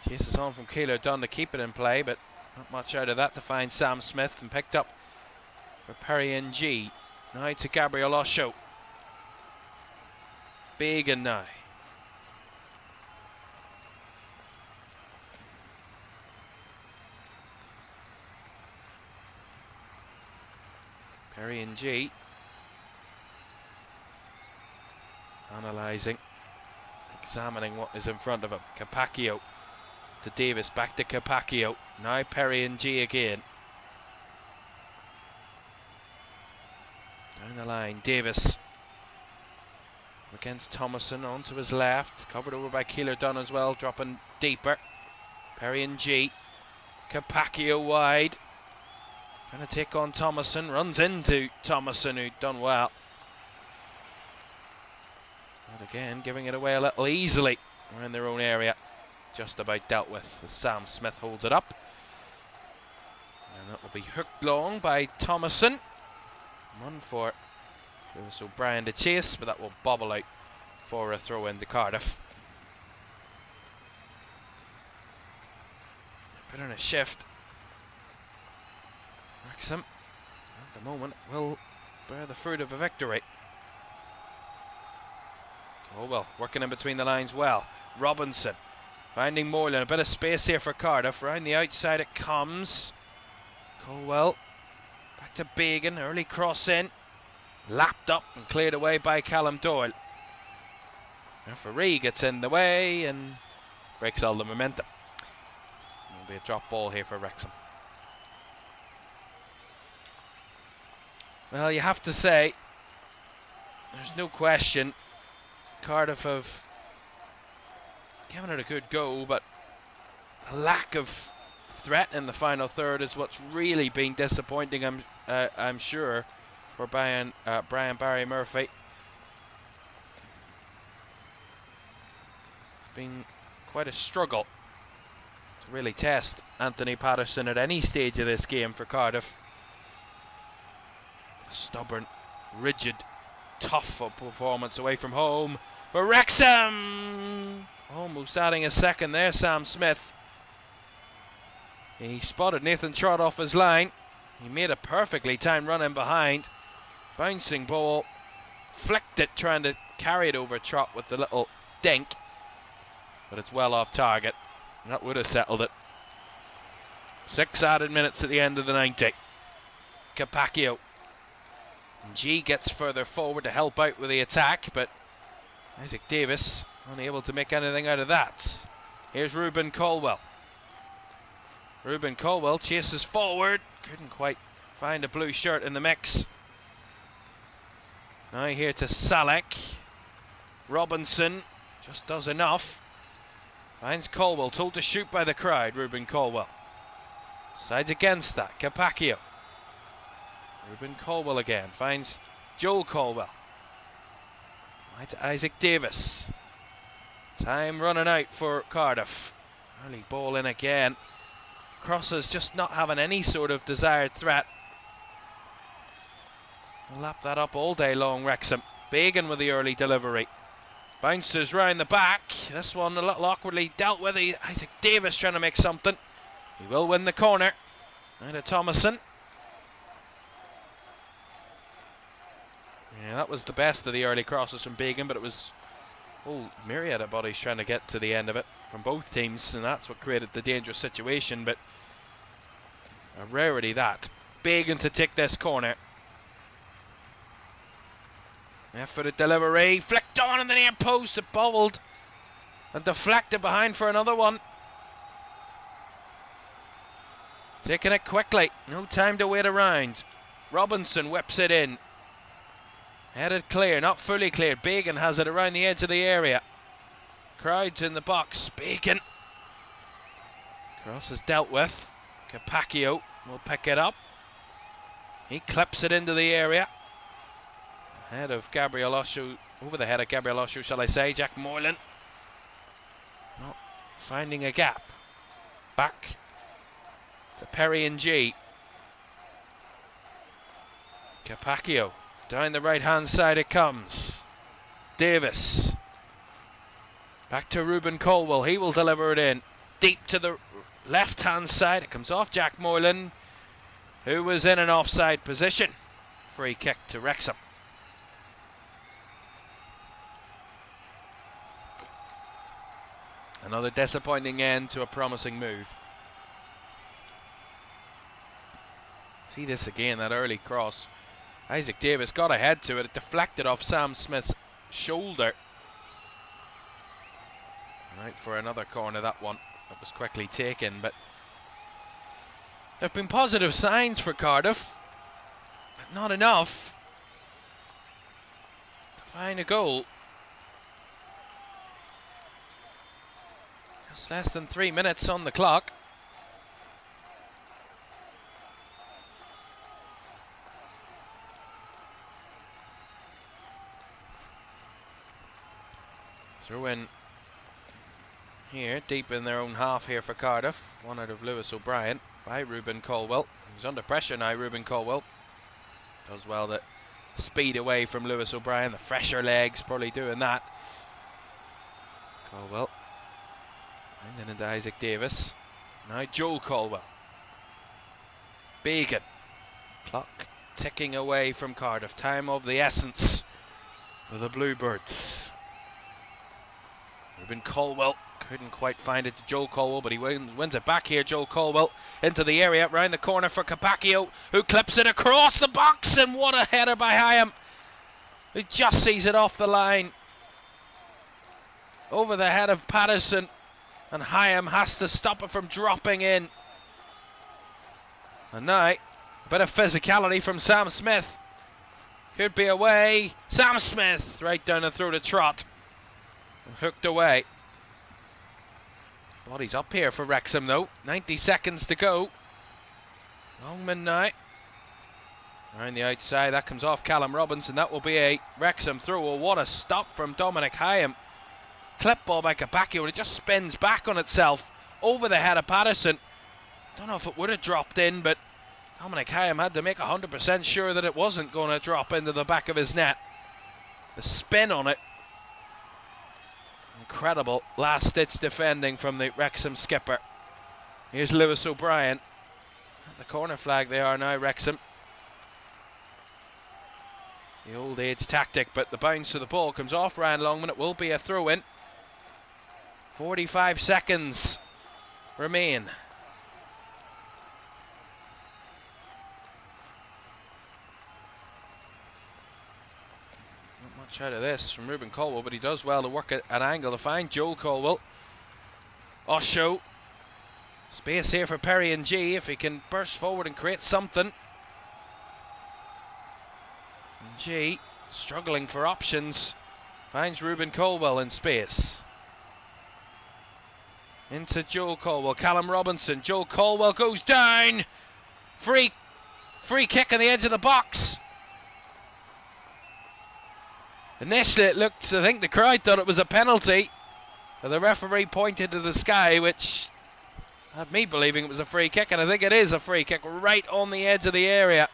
Chases on from Keeler Dunn to keep it in play, but not much out of that to find Sam Smith, and picked up for Perry Ng. Now to Gabriel Osho. Began now. Perry Ng. Analysing. Examining what is in front of him. Capacchio to Davis, back to Capacchio. Now Perry Ng again. Down the line, Davis against Thomason, on to his left, covered over by Keeler Dunn as well, dropping deeper. Perry Ng. Capacchio wide. Trying to take on Thomason, runs into Thomason, who'd done well. But again, giving it away a little easily around their own area. Just about dealt with as Sam Smith holds it up. And that will be hooked long by Thomason. One for Lewis O'Brien to chase, but that will bobble out for a throw into Cardiff. Put in a shift. Wrexham, at the moment, will bear the fruit of a victory. Colwell working in between the lines well. Robinson finding Moreland, a bit of space here for Cardiff. Round the outside it comes. Colwell back to Began, early cross in, lapped up and cleared away by Callum Doyle. Referee gets in the way and breaks all the momentum. It'll be a drop ball here for Wrexham. Well, you have to say, there's no question Cardiff have given it a good go, but the lack of threat in the final third is what's really been disappointing, I'm sure, for Brian Barry Murphy. It's been quite a struggle to really test Anthony Patterson at any stage of this game for Cardiff. A stubborn, rigid, tough performance away from home for Wrexham. Almost adding a second there, Sam Smith. He spotted Nathan Trott off his line. He made a perfectly timed run in behind. Bouncing ball, flicked it, trying to carry it over Trott with the little dink, but it's well off target. That would have settled it. 6 added minutes at the end of the 90. Capacchio. G gets further forward to help out with the attack, but Isaac Davis unable to make anything out of that. Here's Reuben Colwell. Reuben Colwell chases forward, couldn't quite find a blue shirt in the mix. Now here to Salek. Robinson just does enough. Finds Colwell, told to shoot by the crowd. Reuben Colwell sides against that. Capacchio. Reuben Colwell again, finds Joel Colwell. Right to Isaac Davis. Time running out for Cardiff. Early ball in again. Crosses just not having any sort of desired threat. We'll lap that up all day long, Wrexham. Began with the early delivery. Bounces round the back. This one a little awkwardly dealt with. Isaac Davis trying to make something. He will win the corner. Now to Thomason. Yeah, that was the best of the early crosses from Began, but it was a whole myriad of bodies trying to get to the end of it from both teams, and that's what created the dangerous situation, but a rarity that. Began to take this corner. Effort at delivery, flicked on in the near post, it bobbled and deflected behind for another one. Taking it quickly, no time to wait around. Robinson whips it in. Headed clear, not fully cleared. Began has it around the edge of the area. Crowds in the box. Began. Cross is dealt with. Capacchio will pick it up. He clips it into the area. Ahead of Gabriel Osho Over the head of Gabriel Oshu, shall I say. Jack Moylan not finding a gap. Back to Perry and G. Capaccio. Down the right-hand side it comes. Davis. Back to Ruben Colwell. He will deliver it in. Deep to the left-hand side. It comes off Jack Moylan, who was in an offside position. Free kick to Wrexham. Another disappointing end to a promising move. See this again, that early cross. Isaac Davis got ahead to it. It deflected off Sam Smith's shoulder. Right for another corner, that one. That was quickly taken, but there have been positive signs for Cardiff, but not enough to find a goal. Just less than 3 minutes on the clock. Throw in here, deep in their own half here for Cardiff. One out of Lewis O'Brien by Ruben Colwell. He's under pressure now, Ruben Colwell. Does well to speed away from Lewis O'Brien. The fresher legs probably doing that. Colwell. And then into Isaac Davis. Now Joel Colwell. Began. Clock ticking away from Cardiff. Time of the essence for the Bluebirds. Ruben Colwell couldn't quite find it to Joel Colwell, but he wins it back here. Joel Colwell into the area, round the corner for Capaccio, who clips it across the box, and what a header by Hyam, who just sees it off the line. Over the head of Patterson, and Hyam has to stop it from dropping in. And now, a bit of physicality from Sam Smith. Could be away. Sam Smith, right down and through the trot. Hooked away. Body's up here for Wrexham though. 90 seconds to go. Longman now. Around the outside, that comes off Callum Robinson. That will be a Wrexham throw. Oh, what a stop from Dominic Hyam. Clip ball by Capaccio, and it just spins back on itself over the head of Patterson. Don't know if it would have dropped in, but Dominic Hyam had to make 100% sure that it wasn't going to drop into the back of his net. The spin on it. Incredible last-ditch defending from the Wrexham skipper. Here's Lewis O'Brien. At the corner flag they are now, Wrexham. The old age tactic, but the bounce of the ball comes off Ryan Longman. It will be a throw-in. 45 seconds remain. Much out of this from Ruben Colwell, but he does well to work at an angle to find Joel Colwell. Osho. Space here for Perry and G if he can burst forward and create something. And G struggling for options. Finds Ruben Colwell in space. Into Joel Colwell. Callum Robinson. Joel Colwell goes down. Free kick on the edge of the box. Initially it looked, I think the crowd thought it was a penalty. But the referee pointed to the sky, which had me believing it was a free kick, and I think it is a free kick right on the edge of the area.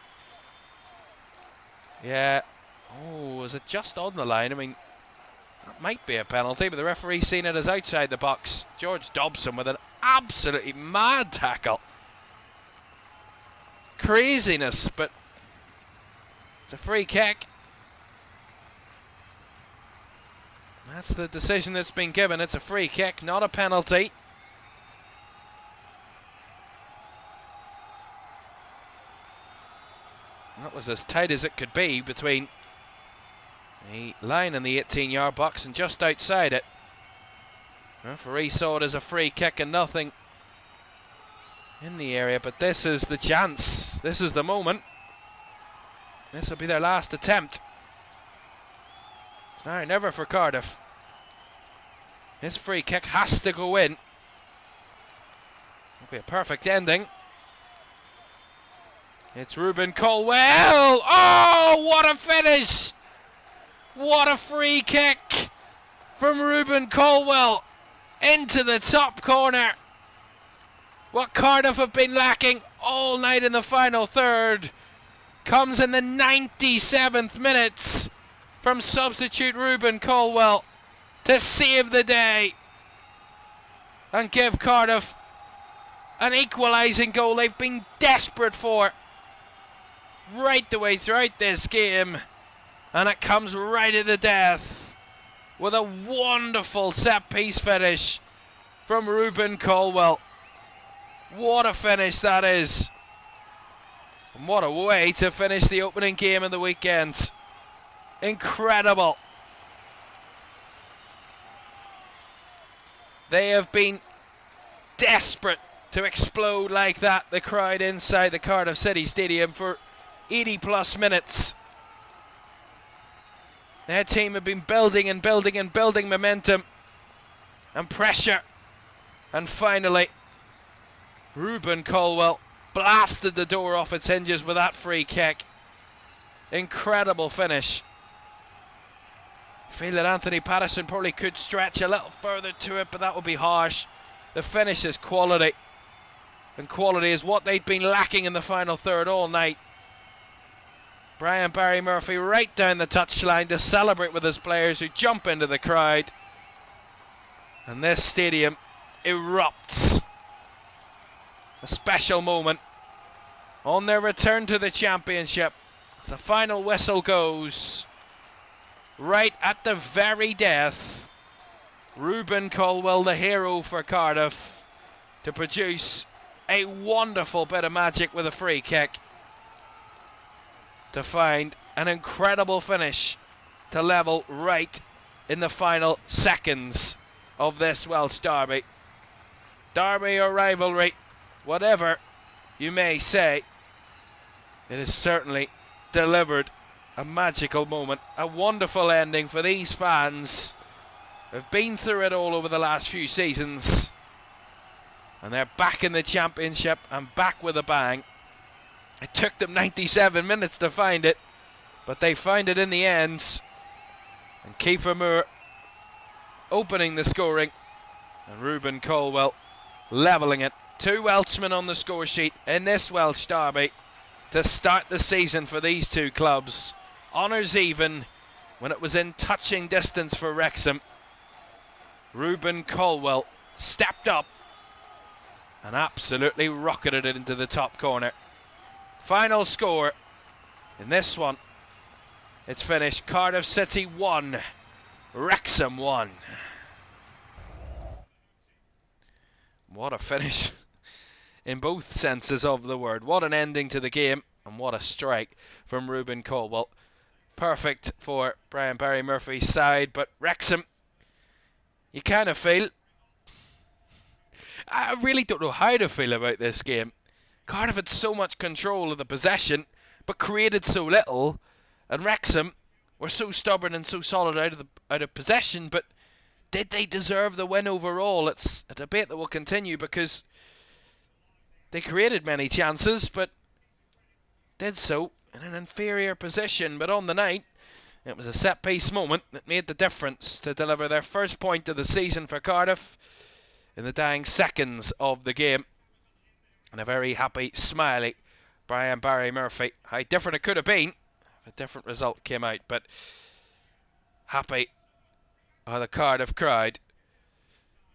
Yeah. Oh, was it just on the line? I mean, that might be a penalty, but the referee's seen it as outside the box. George Dobson with an absolutely mad tackle. Craziness, but it's a free kick. That's the decision that's been given. It's a free kick, not a penalty. That was as tight as it could be between the line and the 18-yard box and just outside it. Referee saw it as a free kick and nothing in the area, but this is the chance. This is the moment. This will be their last attempt. It's now or never for Cardiff. This free kick has to go in. It'll be a perfect ending. It's Ruben Colwell. Oh, what a finish! What a free kick from Ruben Colwell into the top corner. What Cardiff have been lacking all night in the final third comes in the 97th minute from substitute Ruben Colwell to save the day and give Cardiff an equalising goal they've been desperate for right the way throughout this game, and it comes right at the death with a wonderful set piece finish from Ruben Colwell. What a finish that is, and what a way to finish the opening game of the weekend. Incredible. They have been desperate to explode like that, the crowd inside the Cardiff City Stadium, for 80 plus minutes. Their team have been building and building and building momentum and pressure, and finally Ruben Colwell blasted the door off its hinges with that free kick. Incredible finish. I feel that Anthony Patterson probably could stretch a little further to it, but that would be harsh. The finish is quality, and quality is what they'd been lacking in the final third all night. Brian Barry Murphy right down the touchline to celebrate with his players, who jump into the crowd, and this stadium erupts. A special moment on their return to the Championship as the final whistle goes. Right at the very death, Ruben Colwell, the hero for Cardiff, to produce a wonderful bit of magic with a free kick to find an incredible finish to level right in the final seconds of this Welsh derby. Derby or rivalry, whatever you may say, it has certainly delivered a magical moment, a wonderful ending for these fans who've been through it all over the last few seasons, and they're back in the Championship and back with a bang. It took them 97 minutes to find it, but they find it in the end, and Kiefer Moore opening the scoring, and Ruben Colwell levelling it. Two Welshmen on the score sheet in this Welsh derby to start the season for these two clubs. Honours even when it was in touching distance for Wrexham. Ruben Colwell stepped up and absolutely rocketed it into the top corner. Final score in this one, it's finished Cardiff City 1, Wrexham 1. What a finish in both senses of the word. What an ending to the game, and what a strike from Ruben Colwell. Perfect for Brian Barry Murphy's side, but Wrexham, you kind of feel, I really don't know how to feel about this game. Cardiff had so much control of the possession, but created so little, and Wrexham were so stubborn and so solid out of possession. But did they deserve the win overall? It's a debate that will continue, because they created many chances, but did so in an inferior position. But on the night, it was a set-piece moment that made the difference to deliver their first point of the season for Cardiff in the dying seconds of the game. And a very happy, smiley Brian Barry Murphy. How different it could have been if a different result came out, but happy are the Cardiff crowd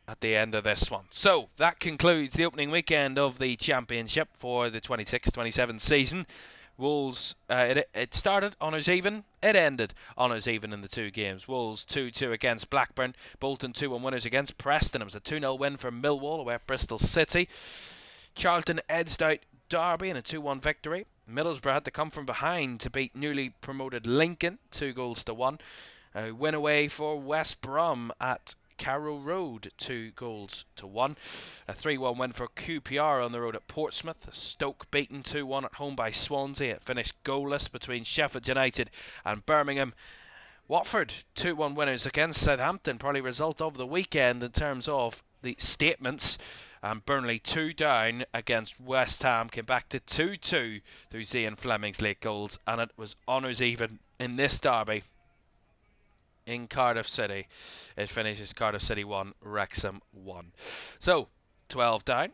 at the end of this one. So that concludes the opening weekend of the Championship for the 26-27 season. Wolves, it started honours even, it ended honours even in the two games. Wolves 2-2 against Blackburn, Bolton 2-1 winners against Preston. It was a 2-0 win for Millwall away at Bristol City. Charlton edged out Derby in a 2-1 victory. Middlesbrough had to come from behind to beat newly promoted Lincoln 2-1. A win away for West Brom at Carrow Road 2-1. A 3-1 win for QPR on the road at Portsmouth. Stoke beaten 2-1 at home by Swansea. It finished goalless between Sheffield United and Birmingham. Watford 2-1 winners against Southampton, probably result of the weekend in terms of the statements. And Burnley 2 down against West Ham, came back to 2-2 through Zian Fleming's late goals, and it was honours even in this derby in Cardiff City. It finishes Cardiff City 1, Wrexham 1. So, 12 down.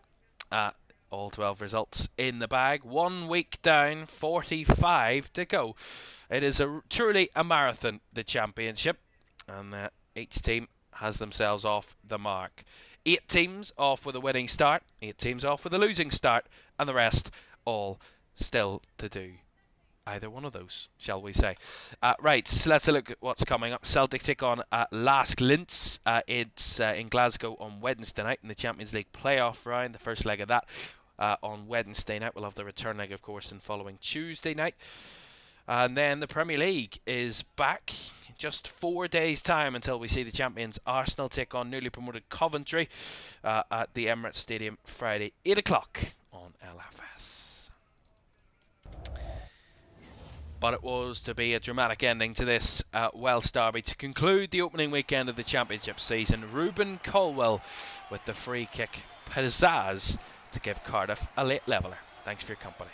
All 12 results in the bag. 1 week down, 45 to go. It is truly a marathon, the Championship. And each team has themselves off the mark. 8 teams off with a winning start, 8 teams off with a losing start, and the rest all still to do either one of those, shall we say. Right, so let's look at what's coming up. Celtic take on Lask Linz. It's in Glasgow on Wednesday night in the Champions League playoff round, the first leg of that on Wednesday night. We'll have the return leg, of course, in following Tuesday night. And then the Premier League is back. Just 4 days' time until we see the champions Arsenal take on newly promoted Coventry at the Emirates Stadium Friday, 8 o'clock on LFS. But it was to be a dramatic ending to this Welsh derby to conclude the opening weekend of the Championship season. Ruben Colwell with the free kick pizzazz to give Cardiff a late leveller. Thanks for your company.